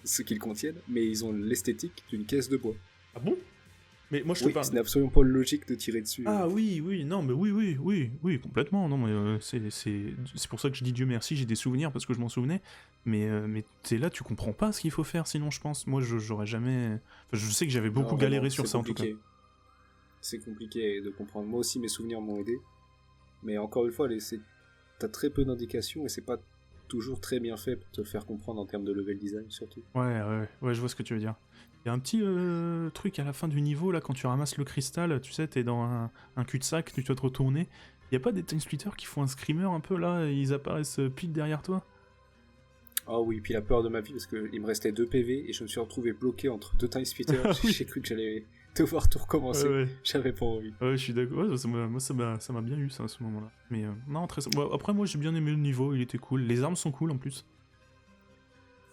ce qu'ils contiennent, mais ils ont l'esthétique d'une caisse de bois. Ah bon? Mais moi je te Oui, parle... ce n'est absolument pas logique de tirer dessus. Ah oui, non mais oui, complètement, non mais c'est pour ça que je dis Dieu merci, j'ai des souvenirs parce que je m'en souvenais, mais t'es là, tu comprends pas ce qu'il faut faire sinon je pense, moi j'aurais jamais... Enfin, je sais que j'avais beaucoup Non, galéré vraiment, sur ça compliqué. en tout cas. C'est compliqué de comprendre. Moi aussi, mes souvenirs m'ont aidé, mais encore une fois, t'as très peu d'indications et c'est pas toujours très bien fait pour te le faire comprendre en termes de level design surtout. Ouais, je vois ce que tu veux dire. Il y a un petit truc à la fin du niveau, là, quand tu ramasses le cristal, tu sais, t'es dans un cul-de-sac, tu dois te retourner. Il y a pas des time splitters qui font un screamer un peu, là, et ils apparaissent pile derrière toi? Ah oui, puis la peur de ma vie parce qu'il me restait 2 PV et je me suis retrouvé bloqué entre 2 time splitters. Ah oui. J'ai cru que j'allais devoir tout recommencer. Ouais. J'avais pas envie. Ouais, je suis d'accord. Ouais, ça m'a bien eu, ça, à ce moment-là. Mais non, bon, après, moi, j'ai bien aimé le niveau, il était cool. Les armes sont cool, en plus.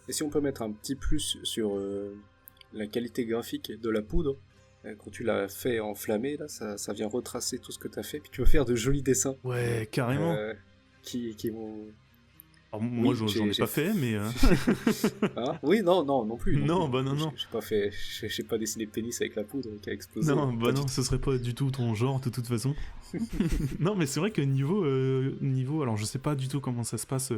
Et si on peut mettre un petit plus sur la qualité graphique de la poudre, quand tu l'as fait enflammer, là, ça vient retracer tout ce que t'as fait, puis tu peux faire de jolis dessins. Ouais, carrément. Qui vont... Alors, moi, Oui, j'en ai pas fait, mais... Hein oui, non plus. Non, plus. bah non. J'ai pas dessiné de pénis avec la poudre qui a explosé. Non, bah non, ce serait pas du tout ton genre, de toute façon. Non, mais c'est vrai que niveau... Alors, je sais pas du tout comment ça se passe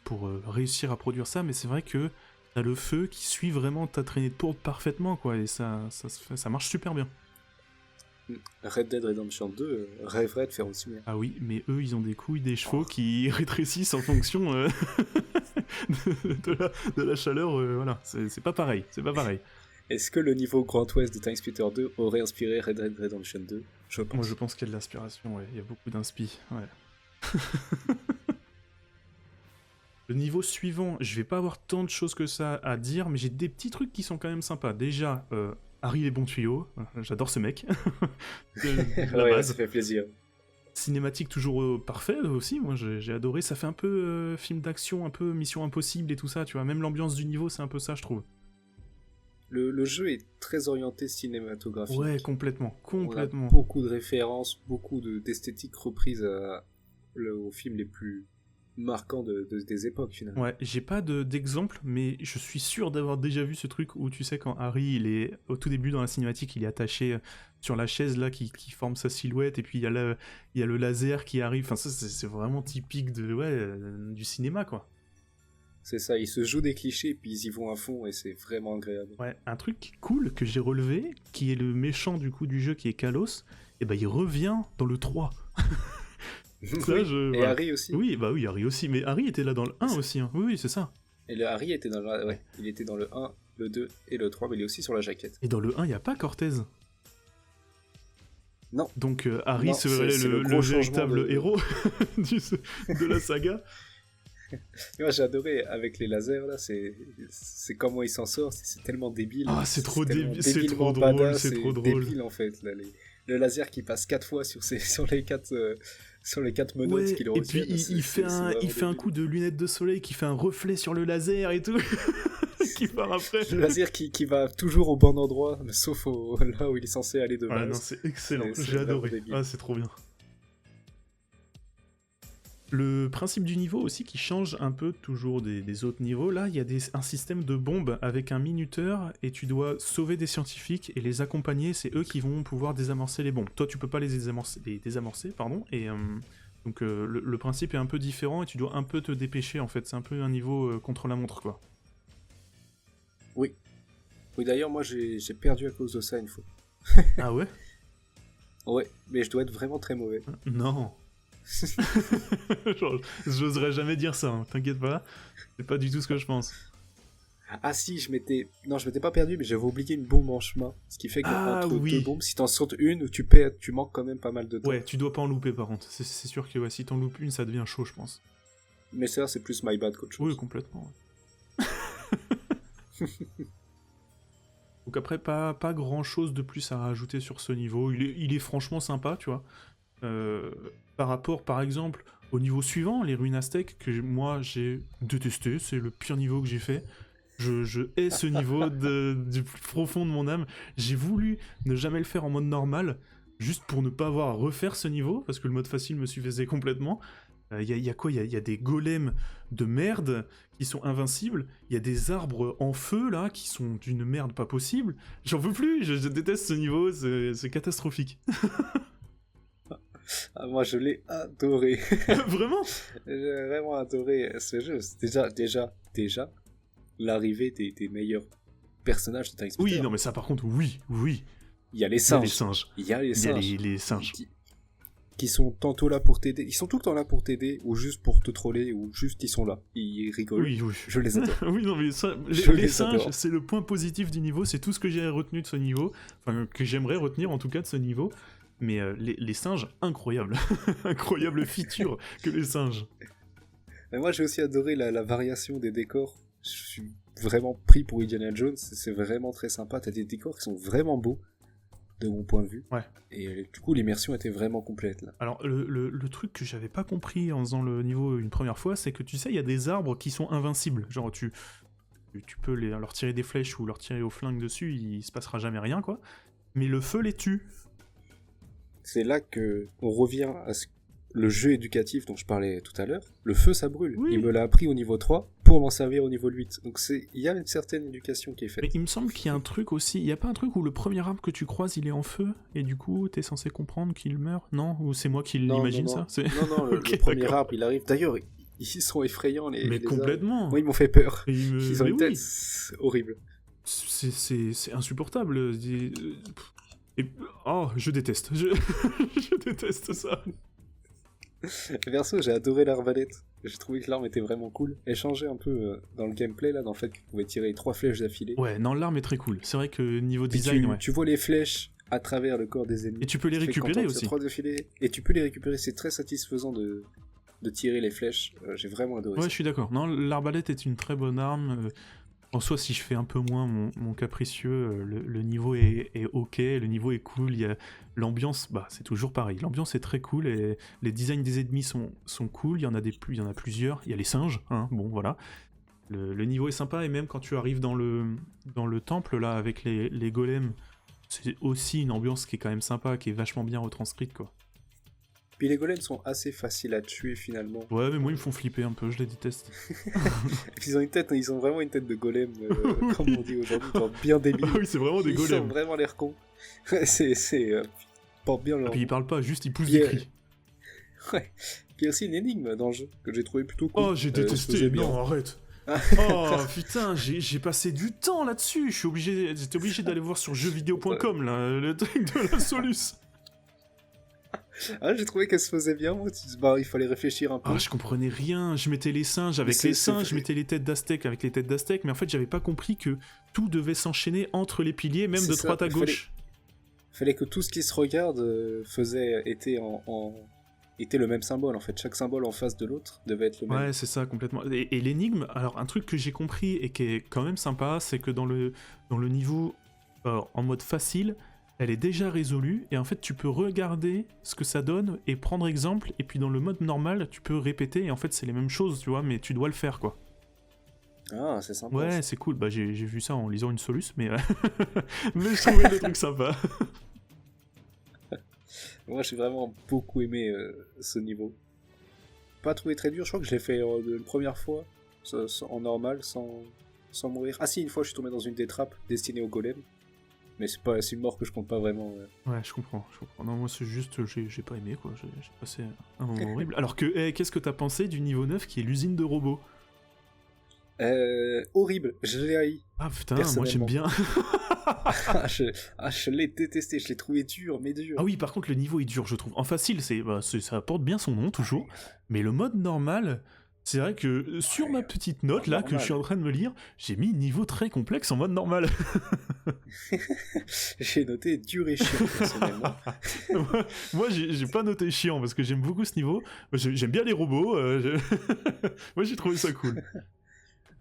pour réussir à produire ça, mais c'est vrai que t'as le feu qui suit vraiment ta traînée de poudre parfaitement, quoi, et ça marche super bien. Red Dead Redemption 2 rêverait de faire aussi bien. Ah oui, mais eux, ils ont des couilles, des chevaux qui rétrécissent en fonction de la chaleur. Voilà, c'est pas pareil, c'est pas pareil. Est-ce que le niveau Grand Ouest de TimeSplitter 2 aurait inspiré Red Dead Redemption 2 ? Je pense. Moi, je pense qu'il y a de l'inspiration, ouais. Il y a beaucoup d'inspi, ouais. Le niveau suivant, je vais pas avoir tant de choses que ça à dire, mais j'ai des petits trucs qui sont quand même sympas. Déjà, Harry les bons tuyaux, j'adore ce mec. Ouais, base. Ça fait plaisir. Cinématique toujours parfait aussi, moi j'ai adoré. Ça fait un peu film d'action, un peu Mission Impossible et tout ça, tu vois. Même l'ambiance du niveau, c'est un peu ça, je trouve. Le jeu est très orienté cinématographique. Ouais, complètement. On a beaucoup de références, beaucoup d'esthétiques reprises aux films les plus marquants des époques, finalement. Ouais, j'ai pas d'exemple, mais je suis sûr d'avoir déjà vu ce truc où, tu sais, quand Harry, il est au tout début dans la cinématique, il est attaché sur la chaise là qui forme sa silhouette, et puis il y a le laser qui arrive. Enfin, ça, c'est vraiment typique du cinéma, quoi. C'est ça, ils se jouent des clichés, puis ils y vont à fond, et c'est vraiment agréable. Ouais, un truc cool que j'ai relevé, qui est le méchant du coup du jeu, qui est Kalos, et ben il revient dans le 3. Ça, et Harry aussi. Oui, bah oui, Harry aussi, mais Harry était là dans le 1 aussi, hein. Oui, c'est ça. Et le Harry était dans le... Ouais, il était dans le 1, le 2 et le 3, mais il est aussi sur la jaquette. Et dans le 1, il n'y a pas Cortez. Non. Donc Harry serait le véritable héros de la saga. Moi j'ai adoré avec les lasers là, c'est comment il s'en sort, c'est tellement débile. Ah, c'est trop débile, c'est trop drôle, c'est trop drôle. Débile en fait là, le laser qui passe 4 fois sur les 4 menottes ouais, qu'il reçoit. Et puis il fait un coup de lunettes de soleil qui fait un reflet sur le laser et tout. Qui part après. Le laser qui va toujours au bon endroit, sauf là où il est censé aller de base. Ouais, non, c'est excellent, j'ai adoré. Ah, c'est trop bien. Le principe du niveau aussi qui change un peu toujours des autres niveaux, là il y a un système de bombes avec un minuteur et tu dois sauver des scientifiques et les accompagner, c'est eux qui vont pouvoir désamorcer les bombes. Toi tu peux pas les désamorcer pardon, et donc le principe est un peu différent et tu dois un peu te dépêcher en fait, c'est un peu un niveau contre la montre quoi. Oui d'ailleurs moi j'ai perdu à cause de ça une fois. Ah ouais? Ouais, mais je dois être vraiment très mauvais. Non. J'oserais jamais dire ça, hein. T'inquiète pas, c'est pas du tout ce que je pense. Ah si, je m'étais pas perdu, mais j'avais oublié une bombe en chemin, ce qui fait qu'entre deux bombes, si t'en sautes une, tu manques quand même pas mal de temps. Ouais, tu dois pas en louper par contre, c'est sûr que si t'en loupes une, ça devient chaud je pense. Mais ça, c'est plus my bad qu'autre chose. Oui, complètement. Donc après, pas grand chose de plus à rajouter sur ce niveau, il est franchement sympa, tu vois. Par rapport, par exemple, au niveau suivant, les ruines aztèques, que moi j'ai détesté, c'est le pire niveau que j'ai fait. Je hais ce niveau du plus profond de mon âme. J'ai voulu ne jamais le faire en mode normal, juste pour ne pas avoir à refaire ce niveau, parce que le mode facile me suffisait complètement. Il y a quoi ? Il y a des golems de merde qui sont invincibles. Il y a des arbres en feu, là, qui sont d'une merde pas possible. J'en peux plus, je déteste ce niveau, c'est catastrophique. Ah, moi, je l'ai adoré. Vraiment ? J'ai vraiment adoré ce jeu. Déjà, l'arrivée des meilleurs personnages de TimeSplitter. Oui, non, mais ça, par contre, oui. Il y a les singes. Il y a les singes. Qui sont tantôt là pour t'aider. Ils sont tout le temps là pour t'aider, ou juste pour te troller, ou juste ils sont là. Ils rigolent. Oui. Je les adore. Oui, non, mais ça, les singes, c'est le point positif du niveau. C'est tout ce que j'ai retenu de ce niveau. Enfin, que j'aimerais retenir, en tout cas, de ce niveau. Mais les singes, incroyable. Incroyable feature que les singes. Mais moi, j'ai aussi adoré la variation des décors. Je suis vraiment pris pour Indiana Jones. C'est vraiment très sympa. T'as des décors qui sont vraiment beaux, de mon point de vue. Ouais. Et du coup, l'immersion était vraiment complète, là. Alors, le truc que j'avais pas compris en faisant le niveau une première fois, c'est que tu sais, il y a des arbres qui sont invincibles. Genre, tu peux leur tirer des flèches ou leur tirer au flingue dessus, il se passera jamais rien, quoi. Mais le feu les tue. C'est là que on revient à le jeu éducatif dont je parlais tout à l'heure. Le feu, ça brûle. Oui. Il me l'a appris au niveau 3 pour m'en servir au niveau 8. Donc il y a une certaine éducation qui est faite. Mais il me semble qu'il y a un truc aussi. Il y a pas un truc où le premier arbre que tu croises, il est en feu et du coup, t'es censé comprendre qu'il meurt ? Non ? Ou c'est moi qui l'imagine ça ? Non, okay, le premier arbre, il arrive. D'ailleurs, ils sont effrayants, les complètement. Moi, ils m'ont fait peur. Ils ont une tête horrible. C'est insupportable. Et oh, je déteste. Je déteste ça. Perso, j'ai adoré l'arbalète. J'ai trouvé que l'arme était vraiment cool. Elle changeait un peu dans le gameplay, là, dans le fait que tu pouvais tirer 3 flèches d'affilée. Ouais, non, l'arme est très cool. C'est vrai que niveau Puis design, ouais. tu vois les flèches à travers le corps des ennemis. Et tu peux les récupérer aussi. 3 d'affilée. Et tu peux les récupérer, c'est très satisfaisant de tirer les flèches. J'ai vraiment adoré Ouais, ça. je suis d'accord. Non, l'arbalète est une très bonne arme. En soi, si je fais un peu moins mon capricieux, le niveau est ok, le niveau est cool. Il y a l'ambiance, bah c'est toujours pareil. L'ambiance est très cool et les designs des ennemis sont cool. Il y en a plusieurs. Il y a les singes, hein. Bon voilà. Le niveau est sympa et même quand tu arrives dans le temple là avec les golems, c'est aussi une ambiance qui est quand même sympa, qui est vachement bien retranscrite quoi. Puis les golems sont assez faciles à tuer finalement. Ouais, mais moi ils me font flipper un peu, je les déteste. Ils ont une tête, ils ont vraiment une tête de golem, comme on dit aujourd'hui, genre bien débile. Ah oui, c'est vraiment des golems. Ils ont vraiment l'air cons. Ils portent bien leur. Et puis ils parlent pas, juste ils poussent des cris. Ouais. Puis il y a aussi une énigme dans le jeu que j'ai trouvé plutôt cool. Oh, j'ai détesté, non, arrête. Oh putain, j'ai passé du temps là-dessus. J'étais obligé d'aller voir sur jeuxvideo.com là, le truc de la Solus. Ah, j'ai trouvé qu'elle se faisait bien, moi. Bah, il fallait réfléchir un peu. Ah, je comprenais rien. Je mettais les singes avec les singes, je mettais les têtes d'Aztèques avec les têtes d'Aztèques, mais en fait, j'avais pas compris que tout devait s'enchaîner entre les piliers, même de droite à gauche. Fallait que tout ce qui se regarde était le même symbole, en fait. Chaque symbole en face de l'autre devait être le même. Ouais, c'est ça, complètement. Et l'énigme, alors un truc que j'ai compris et qui est quand même sympa, c'est que dans le niveau en mode facile, elle est déjà résolue, et en fait tu peux regarder ce que ça donne et prendre exemple, et puis dans le mode normal, tu peux répéter, et en fait c'est les mêmes choses, tu vois, mais tu dois le faire, quoi. Ah, c'est sympa. Ouais, c'est cool, bah j'ai vu ça en lisant une Solus, mais, mais je trouvais le truc sympa. Moi j'ai vraiment beaucoup aimé ce niveau. Pas trouvé très dur, je crois que je l'ai fait une première fois, en normal, sans mourir. Ah si, une fois je suis tombé dans une des trappes destinées au golem. Mais c'est une mort que je compte pas vraiment. Ouais, je comprends. Non, moi c'est juste, j'ai pas aimé quoi, j'ai passé un moment horrible. Alors que, qu'est-ce que t'as pensé du niveau 9 qui est l'usine de robots? Horrible, je l'ai haï. Ah putain, moi j'aime bien. je l'ai détesté, je l'ai trouvé dur, mais dur. Ah oui, par contre le niveau est dur, je trouve. En facile, ça apporte bien son nom toujours, mais le mode normal, c'est vrai que sur ma petite note là que je suis en train de me lire, j'ai mis niveau très complexe en mode normal. J'ai noté dur et chiant personnellement. Moi j'ai pas noté chiant parce que j'aime beaucoup ce niveau. J'aime bien les robots. Moi j'ai trouvé ça cool.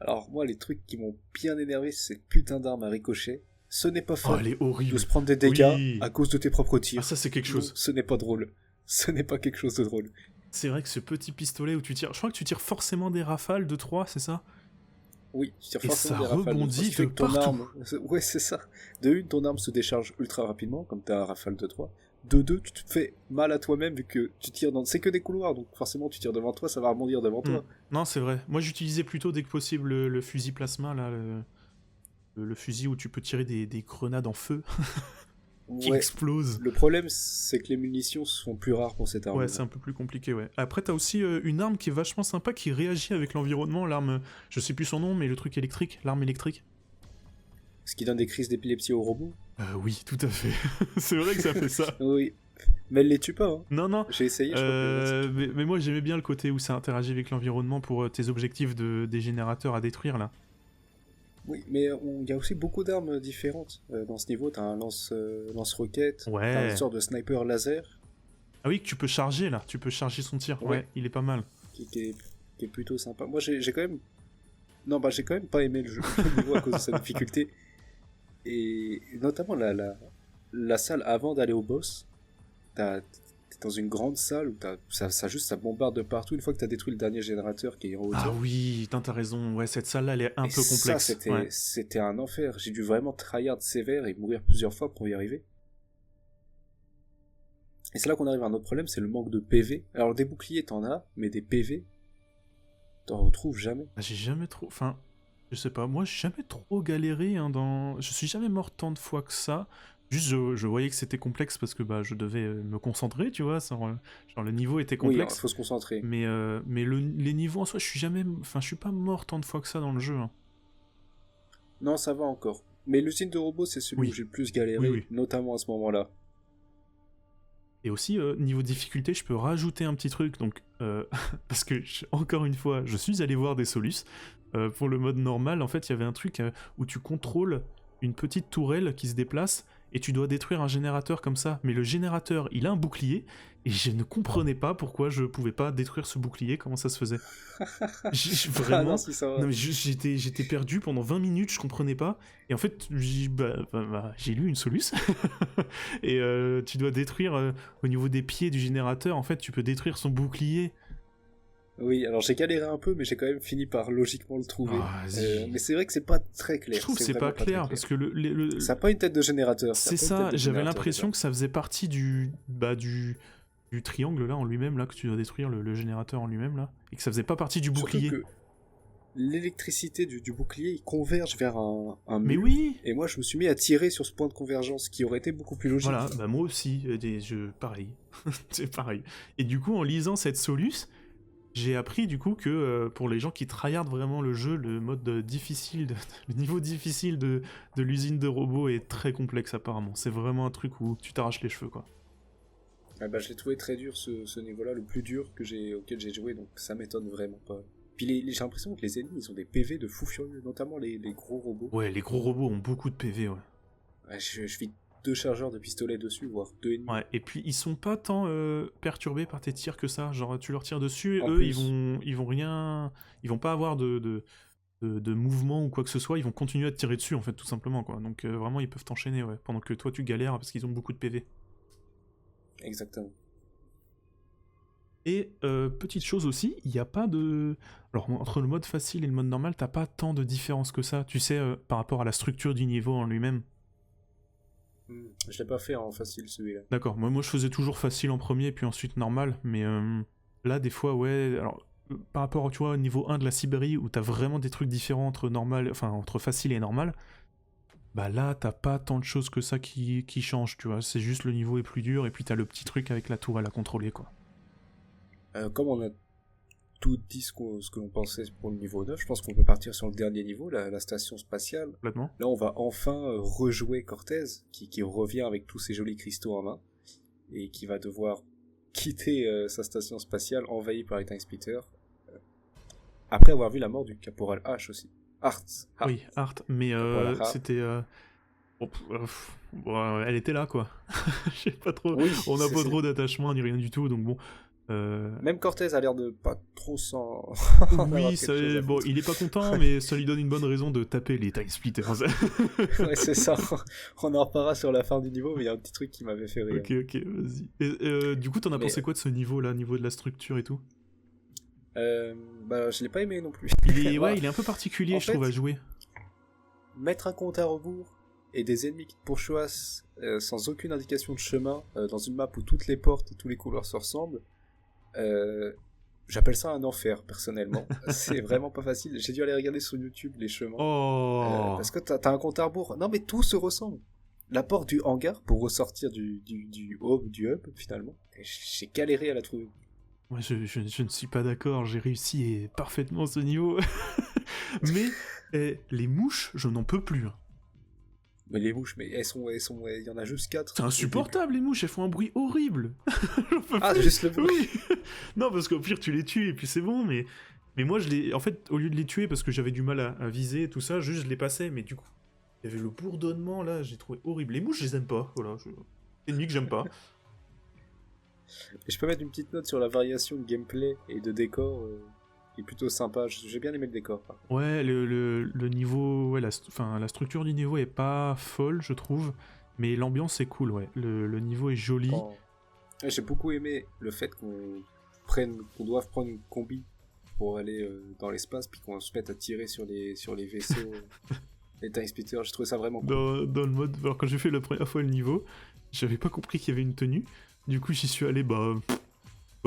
Alors moi les trucs qui m'ont bien énervé, c'est cette putain d'arme à ricochet. Ce n'est pas fun elle est horrible. de se prendre des dégâts à cause de tes propres tirs. Ah ça c'est quelque chose. Non, ce n'est pas drôle. Ce n'est pas quelque chose de drôle. C'est vrai que ce petit pistolet où tu tires, je crois que tu tires forcément des rafales de 3, c'est ça? Oui, tu tires forcément des rafales de 3. Et ça rebondit de partout. Ouais, c'est ça. De une, ton arme se décharge ultra rapidement, comme t'as un rafale de 3. De deux, tu te fais mal à toi-même vu que tu tires dans... C'est que des couloirs, donc forcément tu tires devant toi, ça va rebondir devant toi. Non, c'est vrai. Moi j'utilisais plutôt dès que possible le fusil plasma, là, le fusil où tu peux tirer des grenades en feu. Qui explose. Le problème, c'est que les munitions sont plus rares pour cette arme. Ouais, c'est un peu plus compliqué, ouais. Après, t'as aussi une arme qui est vachement sympa, qui réagit avec l'environnement, l'arme, je sais plus son nom, mais le truc électrique, l'arme électrique. Ce qui donne des crises d'épilepsie aux robots. Oui, tout à fait. C'est vrai que ça fait ça. Oui. Mais elle les tue pas, hein. Non. J'ai essayé, je crois que mais moi, j'aimais bien le côté où ça interagit avec l'environnement pour tes objectifs des générateurs à détruire, là. Oui, mais il y a aussi beaucoup d'armes différentes. Dans ce niveau, t'as un lance-roquette, t'as une sorte de sniper laser. Ah oui, que tu peux charger là, tu peux charger son tir, ouais il est pas mal. Qui est plutôt sympa. Moi j'ai quand même... Non, j'ai quand même pas aimé le jeu le niveau à cause de sa difficulté. Et notamment la salle avant d'aller au boss, t'es dans une grande salle où ça bombarde de partout une fois que t'as détruit le dernier générateur qui est en hauteur. Ah oui, t'as raison, ouais, cette salle là elle est un peu complexe. C'était un enfer, j'ai dû vraiment tryhard sévère et mourir plusieurs fois pour y arriver. Et c'est là qu'on arrive à un autre problème, c'est le manque de PV. Alors des boucliers t'en as, mais des PV t'en retrouves jamais. J'ai jamais trop... Enfin, je sais pas, moi j'ai jamais trop galéré dans... Je suis jamais mort tant de fois que ça. Juste, je voyais que c'était complexe parce que je devais me concentrer, tu vois. Genre le niveau était complexe. Oui, il faut se concentrer. Mais les niveaux en soi, je suis pas mort tant de fois que ça dans le jeu. Non, ça va encore. Mais l'usine de robots, c'est celui Oui. où j'ai le plus galéré, Oui. notamment à ce moment-là. Et aussi, niveau difficulté, je peux rajouter un petit truc, donc, parce que, encore une fois, je suis allé voir des solus. Pour le mode normal, en fait, il y avait un truc où tu contrôles une petite tourelle qui se déplace, et tu dois détruire un générateur comme ça. Mais le générateur, il a un bouclier, et je ne comprenais pas pourquoi je pouvais pas détruire ce bouclier, comment ça se faisait. Ah Vraiment, non, si ça va. non mais j'étais perdu pendant 20 minutes, je comprenais pas. Et en fait, j'ai lu une soluce. Et tu dois détruire au niveau des pieds du générateur, en fait, tu peux détruire son bouclier. Oui, alors j'ai galéré un peu, mais j'ai quand même fini par logiquement le trouver. Ah, vas-y. Mais c'est vrai que c'est pas très clair. Je trouve que c'est vraiment pas clair, très parce que le... Ça n'a pas une tête de générateur. C'est ça, j'avais l'impression que ça faisait partie du triangle là en lui-même, là, que tu dois détruire le générateur en lui-même, là, et que ça faisait pas partie du bouclier. Surtout que l'électricité du bouclier, il converge vers un Mais mur. oui. Et moi, je me suis mis à tirer sur ce point de convergence, qui aurait été beaucoup plus logique. Voilà, bah moi aussi, pareil. C'est pareil. Et du coup, en lisant cette soluce, j'ai appris du coup que pour les gens qui tryhardent vraiment le jeu, le mode difficile, le niveau difficile de l'usine de robots est très complexe apparemment. C'est vraiment un truc où tu t'arraches les cheveux, quoi. Ah bah, je l'ai trouvé très dur, ce niveau-là, le plus dur auquel j'ai joué, donc ça m'étonne vraiment pas. Puis j'ai l'impression que les ennemis, ils ont des PV de fou furieux, notamment les gros robots. Ouais, les gros robots ont beaucoup de PV, ouais. Ouais, je vis 2 chargeurs de pistolet dessus, voire 2,5. Ouais, et puis ils sont pas tant perturbés par tes tirs que ça. Genre, tu leur tires dessus, et En eux, plus. ils vont rien. Ils vont pas avoir de mouvement ou quoi que ce soit, ils vont continuer à te tirer dessus, en fait, tout simplement, quoi. Donc, vraiment, ils peuvent t'enchaîner, ouais. Pendant que toi, tu galères parce qu'ils ont beaucoup de PV. Exactement. Et petite chose aussi, il n'y a pas de... Alors, entre le mode facile et le mode normal, t'as pas tant de différence que ça, tu sais, par rapport à la structure du niveau en lui-même. Je l'ai pas fait en facile, celui-là. D'accord, moi je faisais toujours facile en premier, puis ensuite normal, mais là, des fois, ouais... Alors, par rapport, tu vois, au niveau 1 de la Sibérie, où t'as vraiment des trucs différents entre normal, enfin, entre facile et normal, bah là, t'as pas tant de choses que ça qui changent, tu vois. C'est juste le niveau est plus dur, et puis t'as le petit truc avec la tourelle à contrôler, quoi. Comme on a tout dit ce que l'on pensait pour le niveau 9, je pense qu'on peut partir sur le dernier niveau, la station spatiale. Complètement. Là, on va enfin rejouer Cortez, qui revient avec tous ses jolis cristaux en main, et qui va devoir quitter sa station spatiale envahie par les Time Splitters, après avoir vu la mort du caporal H aussi. Hart. Oui, Art, mais Voilà. c'était... bon, elle était là, quoi. Je sais pas trop. Oui, On n'a pas c'est- trop d'attachement ni rien du tout, donc bon. Même Cortez a l'air de pas trop s'en... Oui, ça, bon, il est pas content, mais ça lui donne une bonne raison de taper les Time Splitters. Ouais, c'est ça. On en reparlera sur la fin du niveau, mais il y a un petit truc qui m'avait fait rire. Ok, vas-y. Et, du coup, t'en as pensé quoi de ce niveau-là, niveau de la structure et tout? Bah, je l'ai pas aimé non plus. Ouais, il est un peu particulier, En je trouve, fait, à jouer. Mettre un compte à rebours et des ennemis qui te pourchassent sans aucune indication de chemin dans une map où toutes les portes et tous les couloirs se ressemblent, j'appelle ça un enfer personnellement. C'est vraiment pas facile. J'ai dû aller regarder sur YouTube les chemins. Oh Parce que t'as un compte à rebours. Non mais tout se ressemble. La porte du hangar pour ressortir du hub finalement. J'ai galéré à la trouver. Moi, je ne suis pas d'accord, j'ai réussi parfaitement ce niveau. Mais les mouches, je n'en peux plus. Mais les mouches, mais il y en a juste 4. C'est insupportable, les mouches, elles font un bruit horrible. J'en peux Ah, plus. juste le bruit. Oui. Non, parce qu'au pire, tu les tues et puis c'est bon, mais moi, en fait, au lieu de les tuer parce que j'avais du mal à viser et tout ça, juste je les passais, mais du coup, il y avait le bourdonnement là, j'ai trouvé horrible. Les mouches, je les aime pas, voilà. C'est ennemi que j'aime pas. Et je peux mettre une petite note sur la variation de gameplay et de décor qui est plutôt sympa. J'ai bien aimé le décor. Par contre. Ouais, le niveau, ouais, la structure du niveau est pas folle, je trouve, mais l'ambiance est cool, ouais. Le niveau est joli. Ouais, j'ai beaucoup aimé le fait qu'on doive prendre une combi pour aller dans l'espace, puis qu'on se mette à tirer sur les vaisseaux, les Time Splitters. J'ai trouvé ça vraiment cool. Dans le mode, alors quand j'ai fait la première fois le niveau, j'avais pas compris qu'il y avait une tenue. Du coup, j'y suis allé, bah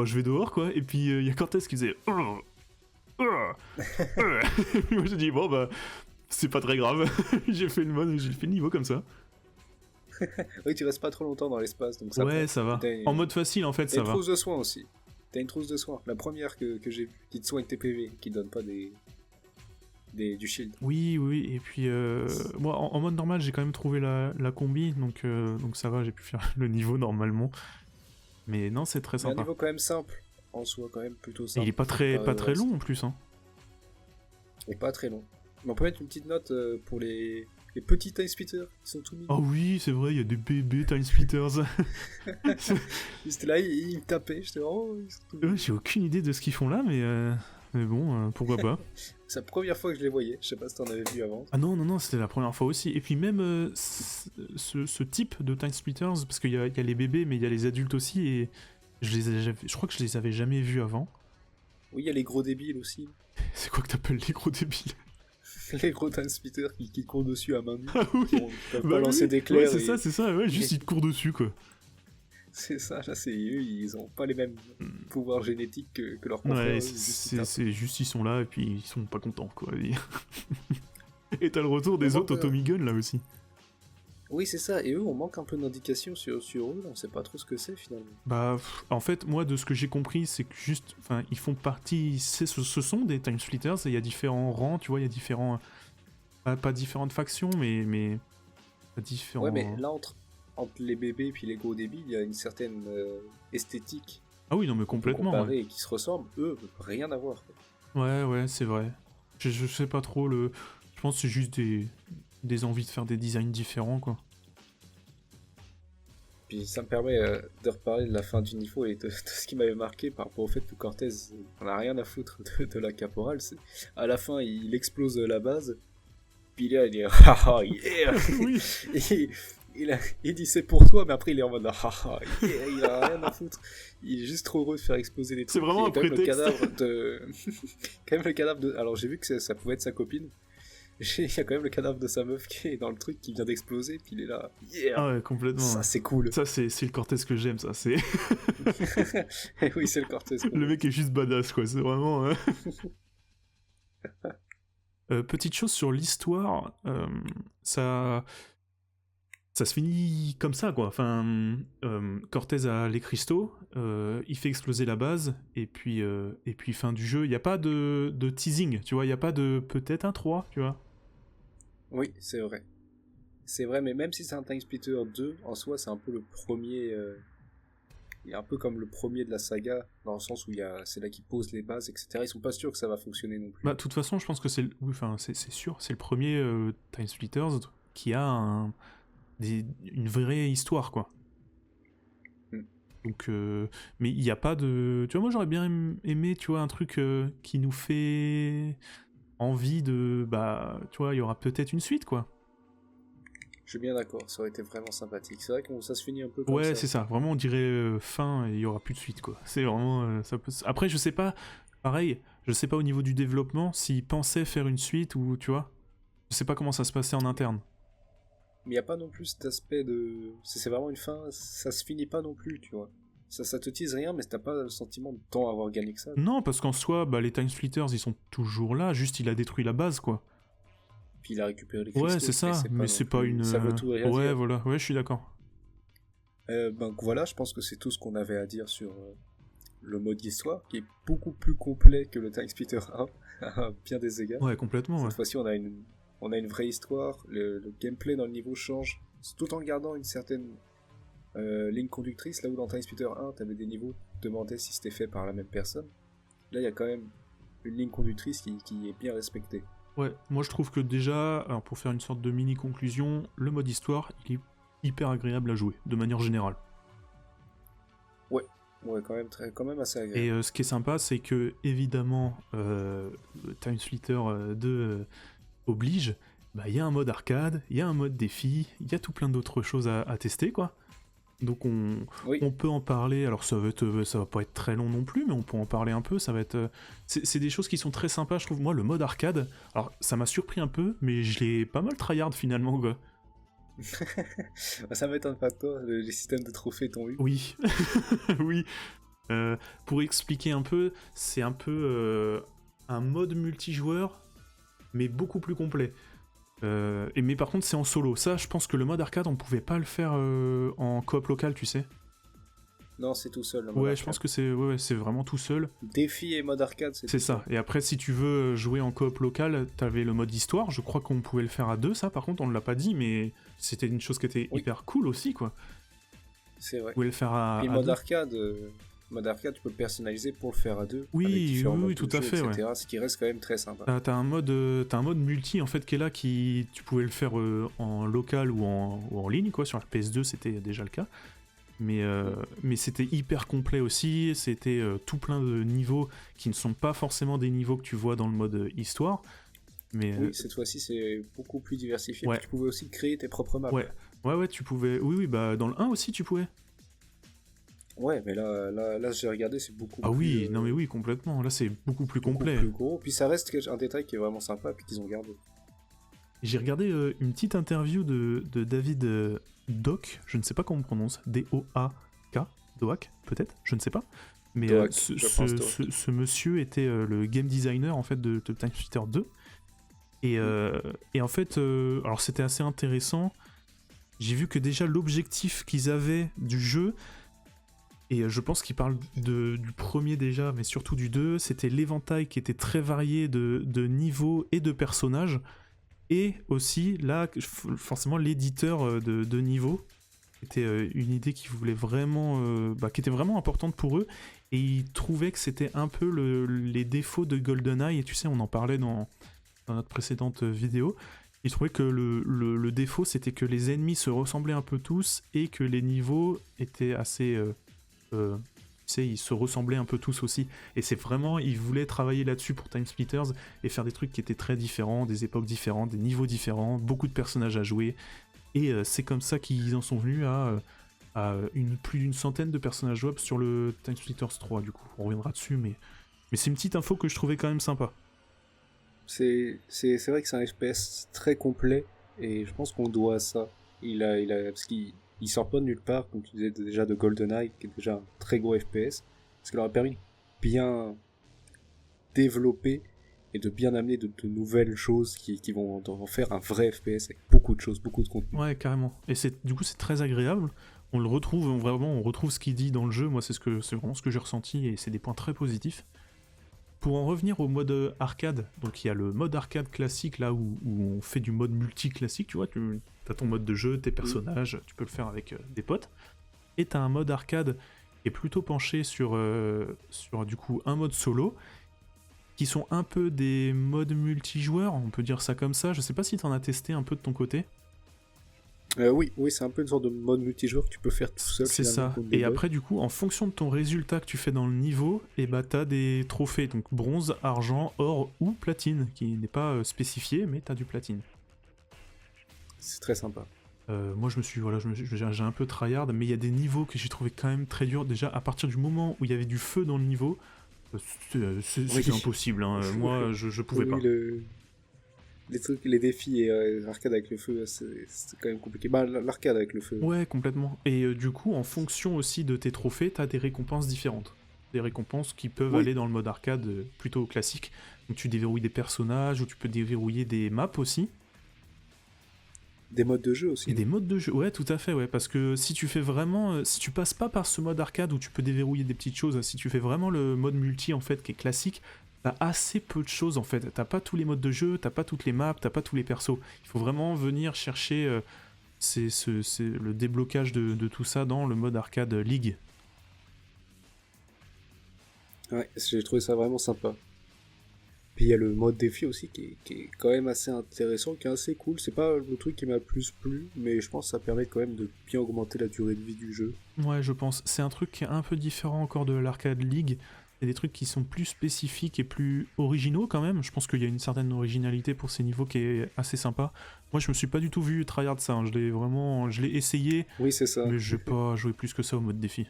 je vais dehors, quoi. Et puis, il y a Cortez qui faisait... Moi, j'ai dit, bon, bah, c'est pas très grave. J'ai fait le niveau comme ça. Oui, tu restes pas trop longtemps dans l'espace, donc ça. Ouais, ça va. En mode facile, en fait, ça va. T'as une trousse de soins aussi. T'as une trousse de soins. La première que j'ai vue, qui te soigne tes PV, qui donne pas des du shield. Oui, oui, et puis moi en mode normal j'ai quand même trouvé la combi, donc ça va, j'ai pu faire le niveau normalement. Mais non, c'est très Mais un sympa. niveau quand même simple, en soi quand même plutôt Et simple. il est pas très long en plus, hein. Et pas très long. Mais on peut mettre une petite note pour les petits time splitters, ils sont tout mignons. Ah oui, c'est vrai, il y a des bébés time splitters. J'étais là, ils me tapaient, j'étais oh, ils sont tout mignons. J'ai aucune idée de ce qu'ils font là, mais bon, pourquoi pas. C'est la première fois que je les voyais, je sais pas si t'en avais vu avant. Ah non, c'était la première fois aussi. Et puis même ce type de time splitters, parce qu'il y a les bébés, mais il y a les adultes aussi, et je crois que je les avais jamais vus avant. Oui, il y a les gros débiles aussi. C'est quoi que t'appelles les gros débiles? Les gros time splitters qui courent dessus à main nue. Ah oui, Qui peuvent bah balancer oui. des clairs. Ouais, c'est ça, ouais, juste ils te courent dessus, quoi. C'est ça, là, c'est eux, ils ont pas les mêmes pouvoirs génétiques que leurs confrères. Ouais, eux, juste c'est juste ils sont là, et puis ils sont pas contents, quoi. Et t'as le retour des On autres manque, Tommy Gun, là aussi. Oui, c'est ça, et eux, on manque un peu d'indications sur eux, on sait pas trop ce que c'est finalement. Bah, en fait, moi, de ce que j'ai compris, c'est que juste, enfin, ils font partie, ce sont des time splitters, et il y a différents rangs, tu vois, il y a différents, pas différentes factions, mais différents. Ouais, mais là, entre les bébés et puis les gros débiles, il y a une certaine esthétique Ah oui, non, mais qu'on peut complètement. comparer Ouais, et qui se ressemblent, eux, rien à voir. Quoi. ouais, c'est vrai. Je sais pas trop le. Je pense que c'est juste des envies de faire des designs différents, quoi. Puis ça me permet de reparler de la fin du niveau et de ce qui m'avait marqué par rapport au fait que Cortez on a rien à foutre de la caporale. À la fin, il explose la base, puis là, il dit haha, yeah Oui. il dit c'est pour toi, mais après il est en mode haha, yeah, il a rien à foutre. Il est juste trop heureux de faire exploser des trucs. C'est vraiment un quand même prétexte. Quand même le cadavre de. Alors j'ai vu que ça pouvait être sa copine. Il y a quand même le cadavre de sa meuf qui est dans le truc qui vient d'exploser, puis il est là. Yeah. Ah ouais, complètement. Ça Ouais. c'est cool. Ça, c'est le Cortez que j'aime, ça. C'est Oui, c'est le Cortez. le mec est juste badass, quoi. C'est vraiment. Petite chose sur l'histoire, ça se finit comme ça, quoi. Enfin, Cortez a les cristaux, il fait exploser la base, et puis fin du jeu. Il n'y a pas de teasing, tu vois. Il n'y a pas de peut-être un 3, tu vois. Oui, c'est vrai. C'est vrai, mais même si c'est un Time Splitter 2, en soi, c'est un peu le premier. Il est un peu comme le premier de la saga, dans le sens où c'est là qu'ils posent les bases, etc. Ils sont pas sûrs que ça va fonctionner non plus. Bah, de toute façon, je pense que c'est sûr, c'est le premier Time Splitters qui a une vraie histoire, quoi. Donc, mais il n'y a pas de. Tu vois, moi j'aurais bien aimé, tu vois, un truc qui nous fait envie de. Bah, tu vois, il y aura peut-être une suite, quoi. Je suis bien d'accord, ça aurait été vraiment sympathique. C'est vrai que ça se finit un peu comme ça. Ouais, c'est ça. Vraiment, on dirait fin et il n'y aura plus de suite, quoi. C'est vraiment. Ça peut... Après, je sais pas. Pareil, je sais pas au niveau du développement s'ils pensaient faire une suite ou, tu vois. Je sais pas comment ça se passait en interne. Mais il n'y a pas non plus cet aspect de. C'est vraiment une fin, ça se finit pas non plus, tu vois. Ça te tease rien, mais t'as pas le sentiment de tant avoir gagné que ça. Non, parce qu'en soi, bah, les Time Splitters, ils sont toujours là, juste il a détruit la base, quoi. Puis il a récupéré les cristaux. Ouais, c'est ça, mais c'est pas une. Ça veut tout et rien ouais, dire. voilà, ouais, je suis d'accord. Donc voilà, je pense que c'est tout ce qu'on avait à dire sur le mode histoire, qui est beaucoup plus complet que le Time Splitter 1, à bien des égards. Ouais, complètement, Cette ouais. fois-ci, on a une vraie histoire, le gameplay dans le niveau change, tout en gardant une certaine ligne conductrice, là où dans Time Splitter 1, t'avais des niveaux, tu te demandais si c'était fait par la même personne. Là, il y a quand même une ligne conductrice qui est bien respectée. Ouais, moi je trouve que déjà, alors pour faire une sorte de mini-conclusion, le mode histoire, il est hyper agréable à jouer, de manière générale. Ouais, quand même assez agréable. Et ce qui est sympa, c'est que, évidemment, Time Splitter 2 oblige, bah il y a un mode arcade, il y a un mode défi, il y a tout plein d'autres choses à tester, quoi. Donc on peut en parler, alors ça va pas être très long non plus, mais on peut en parler un peu, ça va être... c'est des choses qui sont très sympas, je trouve. Moi, le mode arcade, alors ça m'a surpris un peu, mais je l'ai pas mal tryhard finalement, quoi. Ça m'étonne pas de toi, les systèmes de trophées t'ont eu. Oui, oui. Pour expliquer un peu, c'est un peu un mode multijoueur, mais beaucoup plus complet. Mais par contre, c'est en solo. Ça, je pense que le mode arcade, on pouvait pas le faire en coop local, tu sais. Non, c'est tout seul. Le mode Ouais, arcade. je pense que c'est vraiment tout seul. Défi et mode arcade, C'est ça. Et après, si tu veux jouer en coop local, t'avais le mode histoire. Je crois qu'on pouvait le faire à 2, ça par contre, on ne l'a pas dit, mais c'était une chose qui était hyper cool aussi, quoi. C'est vrai. On pouvait le faire à Puis à mode deux. arcade, tu peux le personnaliser pour le faire à deux. Oui, avec différents oui, modes tout de à jeu, fait, etc. Ce qui reste quand même très sympa. T'as un mode multi en fait qui est là, qui tu pouvais le faire en local ou en ligne, quoi. Sur la PS2, c'était déjà le cas. Mais c'était hyper complet aussi, c'était tout plein de niveaux qui ne sont pas forcément des niveaux que tu vois dans le mode histoire. Mais Oui, cette fois-ci, c'est beaucoup plus diversifié. Ouais. Puis tu pouvais aussi créer tes propres maps. ouais, tu pouvais. Oui, bah dans le 1 aussi tu pouvais. Ouais, mais là j'ai regardé, c'est beaucoup Ah plus... oui, non mais oui, complètement. Là c'est beaucoup plus beaucoup complet. plus gros. Puis ça reste un détail qui est vraiment sympa, puis qu'ils ont gardé. J'ai regardé une petite interview de David Doak, je ne sais pas comment on prononce, D-O-A-K, Doak peut-être, je ne sais pas. Mais Doak, ce, je pense Doak. ce monsieur était le game designer en fait de Time Splitter 2. Et en fait, alors c'était assez intéressant. J'ai vu que déjà l'objectif qu'ils avaient du jeu, et je pense qu'ils parlent du premier déjà, mais surtout du 2, c'était l'éventail qui était très varié de niveaux et de personnages. Et aussi, là, forcément, l'éditeur de niveau était une idée qui voulait vraiment, qui était vraiment importante pour eux. Et ils trouvaient que c'était un peu les défauts de GoldenEye. Et tu sais, on en parlait dans notre précédente vidéo. Ils trouvaient que le défaut, c'était que les ennemis se ressemblaient un peu tous et que les niveaux étaient assez... tu sais, ils se ressemblaient un peu tous aussi. Et c'est vraiment, ils voulaient travailler là-dessus pour Time Splitters et faire des trucs qui étaient très différents, des époques différentes, des niveaux différents, beaucoup de personnages à jouer. Et c'est comme ça qu'ils en sont venus à plus d'une centaine de personnages jouables sur le Time Splitters 3, du coup. On reviendra dessus, mais c'est une petite info que je trouvais quand même sympa. C'est vrai que c'est un FPS très complet, et je pense qu'on doit à ça. Parce qu'il sort pas de nulle part, comme tu disais déjà de GoldenEye, qui est déjà un très gros FPS, parce qu'il leur a permis de bien développer et de bien amener de nouvelles choses qui vont en faire un vrai FPS avec beaucoup de choses, beaucoup de contenu. Ouais, carrément. Et du coup, c'est très agréable. On le retrouve, on retrouve ce qu'il dit dans le jeu. Moi, c'est vraiment ce que j'ai ressenti, et c'est des points très positifs. Pour en revenir au mode arcade, donc il y a le mode arcade classique, là où on fait du mode multi classique, tu vois, tu as ton mode de jeu, tes personnages, tu peux le faire avec des potes. Et tu as un mode arcade qui est plutôt penché sur du coup un mode solo, qui sont un peu des modes multijoueurs, on peut dire ça comme ça. Je sais pas si tu en as testé un peu de ton côté. Oui, c'est un peu une sorte de mode multijoueur que tu peux faire tout seul. C'est ça. Et après, du coup, en fonction de ton résultat que tu fais dans le niveau, et bah t'as des trophées, donc bronze, argent, or ou platine, qui n'est pas spécifié, mais t'as du platine. C'est très sympa. Moi, j'ai un peu tryhard, mais il y a des niveaux que j'ai trouvé quand même très durs. Déjà, à partir du moment où il y avait du feu dans le niveau, c'était impossible. Hein. Moi, je pouvais pas. Les défis et l'arcade avec le feu, c'est quand même compliqué. Bah, l'arcade avec le feu. Ouais, complètement. Et du coup, en fonction aussi de tes trophées, t'as des récompenses différentes. Des récompenses qui peuvent aller dans le mode arcade plutôt classique. Donc tu déverrouilles des personnages, ou tu peux déverrouiller des maps aussi. Des modes de jeu aussi. Et des modes de jeu, ouais, tout à fait, ouais. Parce que si tu fais vraiment... si tu passes pas par ce mode arcade où tu peux déverrouiller des petites choses, si tu fais vraiment le mode multi, en fait, qui est classique, t'as assez peu de choses en fait, t'as pas tous les modes de jeu, t'as pas toutes les maps, t'as pas tous les persos. Il faut vraiment venir chercher le déblocage de tout ça dans le mode arcade League. Ouais, j'ai trouvé ça vraiment sympa. Puis il y a le mode défi aussi qui est quand même assez intéressant, qui est assez cool. C'est pas le truc qui m'a le plus plu, mais je pense que ça permet quand même de bien augmenter la durée de vie du jeu. Ouais, je pense. C'est un truc qui est un peu différent encore de l'arcade League. Il y a des trucs qui sont plus spécifiques et plus originaux quand même. Je pense qu'il y a une certaine originalité pour ces niveaux qui est assez sympa. Moi, je me suis pas du tout vu tryhard ça. Hein. Je l'ai essayé. Oui, c'est ça. Mais j'ai pas joué plus que ça au mode défi.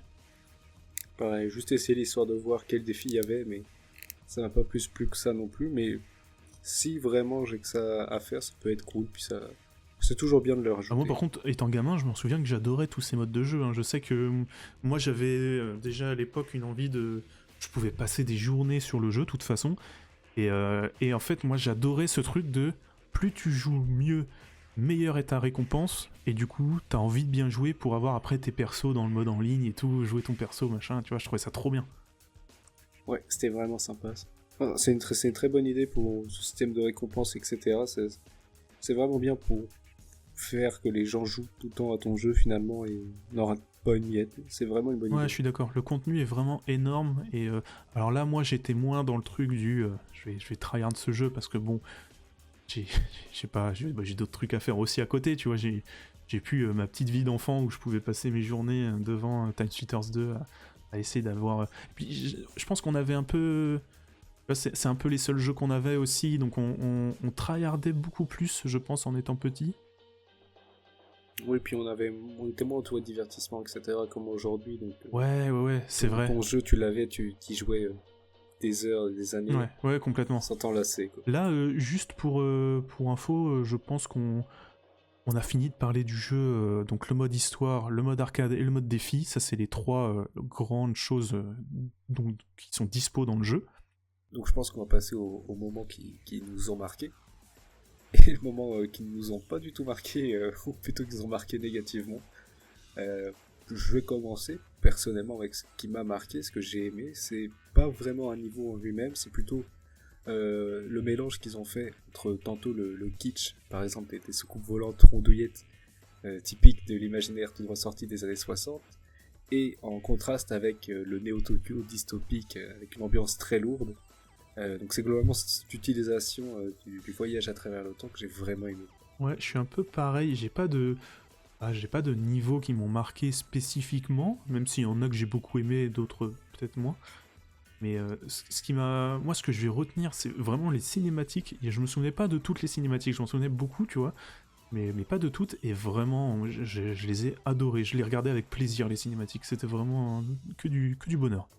Pareil, juste essayer l'histoire de voir quel défi il y avait, mais ça m'a pas plus plu que ça non plus. Mais si vraiment j'ai que ça à faire, ça peut être cool. Puis ça, c'est toujours bien de le rajouter. Moi, par contre, étant gamin, je m'en souviens que j'adorais tous ces modes de jeu. Hein. Je sais que moi, j'avais déjà à l'époque une envie de... Je pouvais passer des journées sur le jeu, de toute façon. Et en fait, moi, j'adorais ce truc de plus tu joues mieux meilleure est ta récompense, et du coup, t'as envie de bien jouer pour avoir après tes persos dans le mode en ligne et tout, jouer ton perso, machin, tu vois, je trouvais ça trop bien. Ouais, c'était vraiment sympa. Ça. Enfin, c'est une très bonne idée pour ce système de récompense, etc. C'est vraiment bien pour faire que les gens jouent tout le temps à ton jeu finalement et n'en pas une miette. C'est vraiment une bonne idée. Ouais, je suis d'accord. Le contenu est vraiment énorme. Et alors là, moi, j'étais moins dans le truc du je vais tryhard ce jeu parce que bon, j'ai j'ai pas, j'ai d'autres trucs à faire aussi à côté. Tu vois, j'ai pu ma petite vie d'enfant où je pouvais passer mes journées devant TimeSplitters 2 à essayer d'avoir. Puis je pense qu'on avait un peu. C'est un peu les seuls jeux qu'on avait aussi, donc on tryhardait beaucoup plus, je pense, en étant petit. Oui, puis on était moins entouré de divertissement, etc. comme aujourd'hui. Donc, Ouais, c'est vrai. Ton jeu, tu l'avais, tu y jouais des heures, des années. Ouais, complètement. Sans t'en lasser, quoi. Là, juste pour info, je pense qu'on a fini de parler du jeu, donc le mode histoire, le mode arcade et le mode défi. Ça, c'est les trois grandes choses qui sont dispo dans le jeu. Donc je pense qu'on va passer aux moments qui nous ont marqués. Et le moment qui ne nous ont pas du tout marqué, ou plutôt qui nous ont marqué négativement. Je vais commencer personnellement avec ce qui m'a marqué, ce que j'ai aimé. C'est pas vraiment un niveau en lui-même, c'est plutôt le mélange qu'ils ont fait entre tantôt le kitsch, par exemple des soucoupes volantes rondouillettes typiques de l'imaginaire tout droit sorti des années 60, et en contraste avec le Néo-Tokyo dystopique avec une ambiance très lourde. Donc c'est globalement cette utilisation du voyage à travers le temps que j'ai vraiment aimé. Ouais, je suis un peu pareil, j'ai pas de niveaux qui m'ont marqué spécifiquement, même s'il y en a que j'ai beaucoup aimé et d'autres peut-être moins. Mais ce qui m'a, moi, ce que je vais retenir, c'est vraiment les cinématiques. Et je me souvenais pas de toutes les cinématiques, je m'en souvenais beaucoup, tu vois, mais pas de toutes. Et vraiment, je les ai adorées. Je les regardais avec plaisir, les cinématiques. C'était vraiment que du bonheur.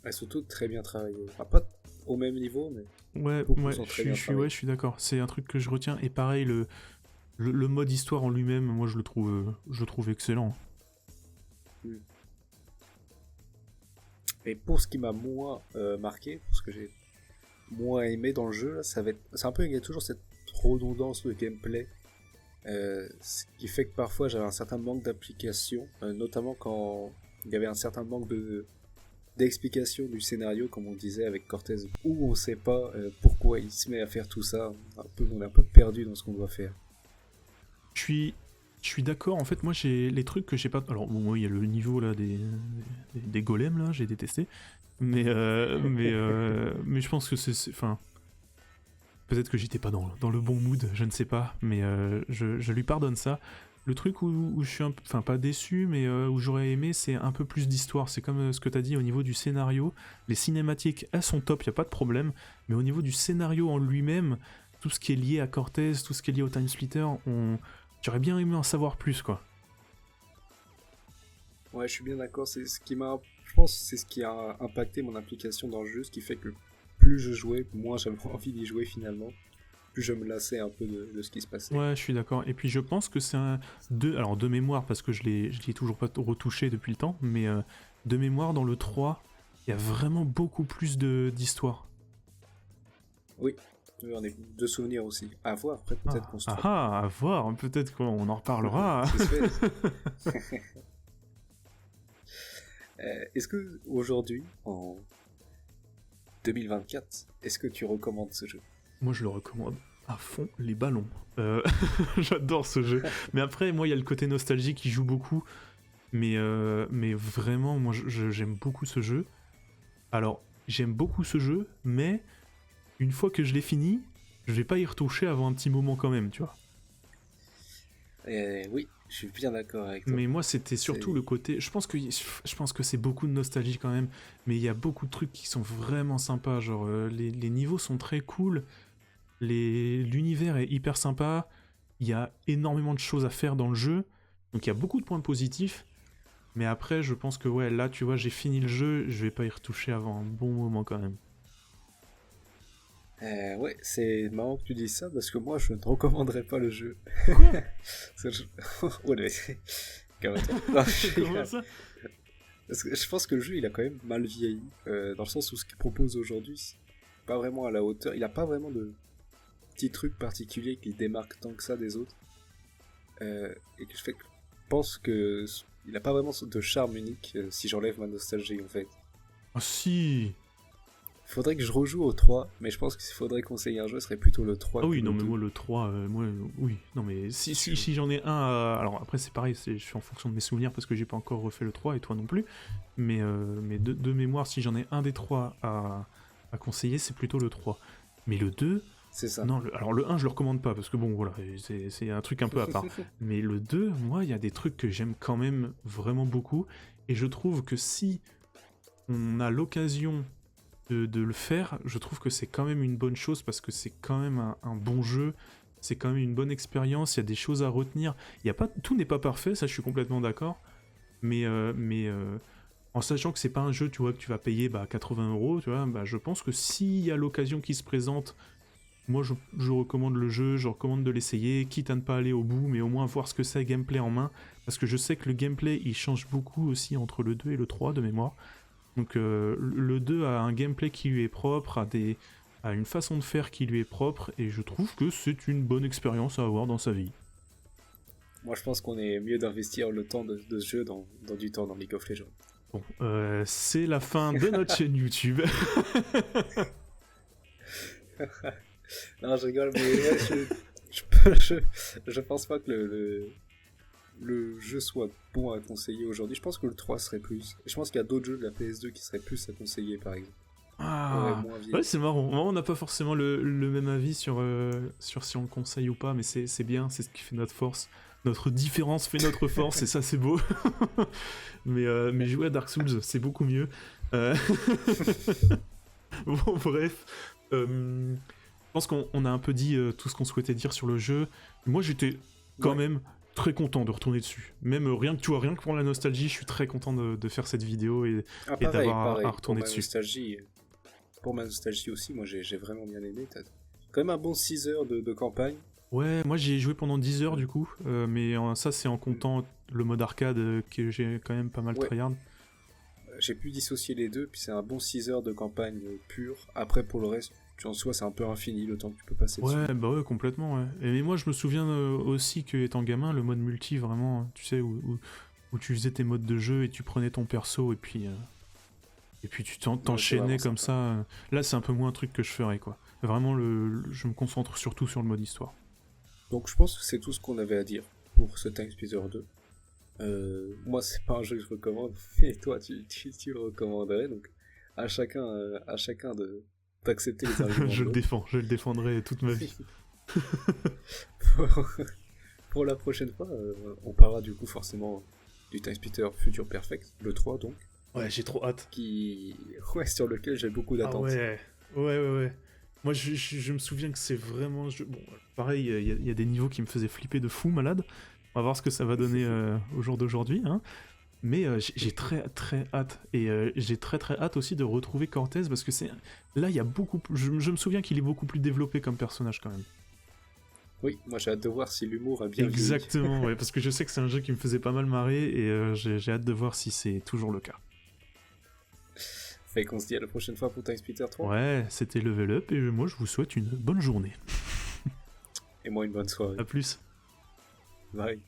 Et surtout très bien travaillé. Enfin, pas au même niveau, mais Ouais, sont très bien travaillés. je suis d'accord. C'est un truc que je retiens. Et pareil, le mode histoire en lui-même, moi, je le trouve excellent. Et pour ce qui m'a moins marqué, pour ce que j'ai moins aimé dans le jeu, là, c'est un peu, il y a toujours cette redondance de gameplay, ce qui fait que parfois j'avais un certain manque d'application, notamment quand il y avait un certain manque d'explication du scénario, comme on disait avec Cortez, où on sait pas pourquoi il se met à faire tout ça. On est un peu perdu dans ce qu'on doit faire. Je suis d'accord, en fait, moi j'ai les trucs que j'ai pas. Alors, bon, il y a le niveau là des golems, là, j'ai détesté. Mais je pense que c'est. Enfin. Peut-être que j'étais pas dans le bon mood, je ne sais pas, mais je lui pardonne ça. Le truc où je suis un peu. Enfin, pas déçu, mais où j'aurais aimé, c'est un peu plus d'histoire. C'est comme ce que t'as dit au niveau du scénario. Les cinématiques, elles sont top, y a pas de problème. Mais au niveau du scénario en lui-même, tout ce qui est lié à Cortez, tout ce qui est lié au Time Splitter, j'aurais bien aimé en savoir plus, quoi. Ouais, je suis bien d'accord. Je pense que c'est ce qui a impacté mon implication dans le jeu, ce qui fait que plus je jouais, moins j'avais envie d'y jouer finalement. Plus je me lassais un peu de ce qui se passait. Ouais, je suis d'accord. Et puis je pense que c'est alors de mémoire, parce que je l'ai toujours pas retouché depuis le temps, mais de mémoire, dans le 3, il y a vraiment beaucoup plus d'histoire. Oui, on est de souvenirs aussi. À voir, après peut-être qu'on se trompe. À voir, peut-être qu'on en reparlera. Est-ce que aujourd'hui, en 2024, est-ce que tu recommandes ce jeu? Moi, je le recommande à fond, les ballons. J'adore ce jeu. Mais après, moi, il y a le côté nostalgie qui joue beaucoup. Mais vraiment, moi, j'aime beaucoup ce jeu. Alors, j'aime beaucoup ce jeu, mais une fois que je l'ai fini, je vais pas y retoucher avant un petit moment quand même, tu vois. Oui, je suis bien d'accord avec toi. Mais moi, c'était surtout le côté. Je pense que c'est beaucoup de nostalgie quand même, mais il y a beaucoup de trucs qui sont vraiment sympas. Genre, les niveaux sont très cool, l'univers est hyper sympa, il y a énormément de choses à faire dans le jeu, donc il y a beaucoup de points positifs. Mais après, je pense que ouais, là, tu vois, j'ai fini le jeu, je vais pas y retoucher avant un bon moment quand même. Ouais, c'est marrant que tu dises ça parce que moi je ne recommanderais pas le jeu. Quoi? Ouais, mais calme-toi. Comment ça? Parce que je pense que le jeu il a quand même mal vieilli, dans le sens où ce qu'il propose aujourd'hui, c'est pas vraiment à la hauteur. Il a pas vraiment de. petit truc particulier qui le démarque tant que ça des autres. Et que je pense que il a pas vraiment de charme unique si j'enlève ma nostalgie en fait. Ah si. Faudrait que je rejoue au 3, mais je pense que s'il faudrait conseiller un jeu, ce serait plutôt le 3. Ah oui, que non le mais 2. moi le 3, oui. Non mais si j'en ai un alors après c'est pareil, je suis en fonction de mes souvenirs parce que j'ai pas encore refait le 3 et toi non plus. Mais de mémoire, si j'en ai un des 3 à conseiller, c'est plutôt le 3. Mais le 2, C'est ça. non, alors le 1 je le recommande pas parce que bon voilà, c'est un truc un peu à part. Mais le 2, moi il y a des trucs que j'aime quand même vraiment beaucoup. Et je trouve que si on a l'occasion de le faire, je trouve que c'est quand même une bonne chose parce que c'est quand même un bon jeu, c'est quand même une bonne expérience, il y a des choses à retenir. Il y a pas, tout n'est pas parfait, ça je suis complètement d'accord, mais en sachant que c'est pas un jeu, tu vois, que tu vas payer 80 €, tu vois, je pense que s'il y a l'occasion qui se présente, moi je recommande le jeu, je recommande de l'essayer, quitte à ne pas aller au bout, mais au moins voir ce que c'est gameplay en main, parce que je sais que le gameplay il change beaucoup aussi entre le 2 et le 3 de mémoire. Donc le 2 a un gameplay qui lui est propre, a une façon de faire qui lui est propre, et je trouve que c'est une bonne expérience à avoir dans sa vie. Moi, je pense qu'on est mieux d'investir le temps de ce jeu dans du temps dans League of Legends. Bon, c'est la fin de notre chaîne YouTube. Non, je rigole, mais ouais, je pense pas que le jeu soit bon à conseiller aujourd'hui. Je pense que le 3 serait plus. Et je pense qu'il y a d'autres jeux de la PS2 qui seraient plus à conseiller, par exemple. Ah, ouais, c'est marrant. Moi, on n'a pas forcément le même avis sur si on le conseille ou pas, mais c'est bien, c'est ce qui fait notre force. Notre différence fait notre force, et ça, c'est beau. mais jouer à Dark Souls, c'est beaucoup mieux. Bon, bref. Je pense qu'on a un peu dit tout ce qu'on souhaitait dire sur le jeu. Moi, j'étais quand même très content de retourner dessus. Même rien que pour la nostalgie, je suis très content de faire cette vidéo et d'avoir à retourner dessus. Pour ma nostalgie aussi, moi j'ai vraiment bien aimé. T'as quand même un bon 6 heures de campagne. Ouais, moi j'ai joué pendant 10 heures du coup, mais ça c'est en comptant le mode arcade que j'ai quand même pas mal tryhard. J'ai pu dissocier les deux, puis c'est un bon 6 heures de campagne pure. Après pour le reste, en soi c'est un peu infini le temps que tu peux passer dessus. Ouais, ouais, complètement, ouais. Mais moi je me souviens aussi que étant gamin, le mode multi vraiment, tu sais, où tu faisais tes modes de jeu et tu prenais ton perso et puis tu t'enchaînais comme ça. Là c'est un peu moins un truc que je ferais quoi. Vraiment, je me concentre surtout sur le mode histoire. Donc je pense que c'est tout ce qu'on avait à dire pour ce Time Splitter 2. Moi c'est pas un jeu que je recommande, et toi tu le recommanderais, donc à chacun d'accepter les arguments. Je le défendrai toute ma vie. Pour la prochaine fois, on parlera du coup forcément du Time Splitter Future Perfect, le 3 donc. Ouais, j'ai trop hâte. Sur lequel j'ai beaucoup d'attentes. Ah ouais. Moi, je me souviens que c'est vraiment... Bon, pareil, il y a des niveaux qui me faisaient flipper de fou malade. On va voir ce que ça va donner au jour d'aujourd'hui. Hein. Mais j'ai très très hâte. Et j'ai très très hâte aussi de retrouver Cortez parce que là, il y a beaucoup... Je me souviens qu'il est beaucoup plus développé comme personnage quand même. Oui, moi j'ai hâte de voir si l'humour a bien vieilli. Exactement, ouais, parce que je sais que c'est un jeu qui me faisait pas mal marrer et j'ai hâte de voir si c'est toujours le cas. Fait qu'on se dit à la prochaine fois pour Time Splitter 3. Ouais, c'était Level Up et moi je vous souhaite une bonne journée. Et moi une bonne soirée. A plus. Bye.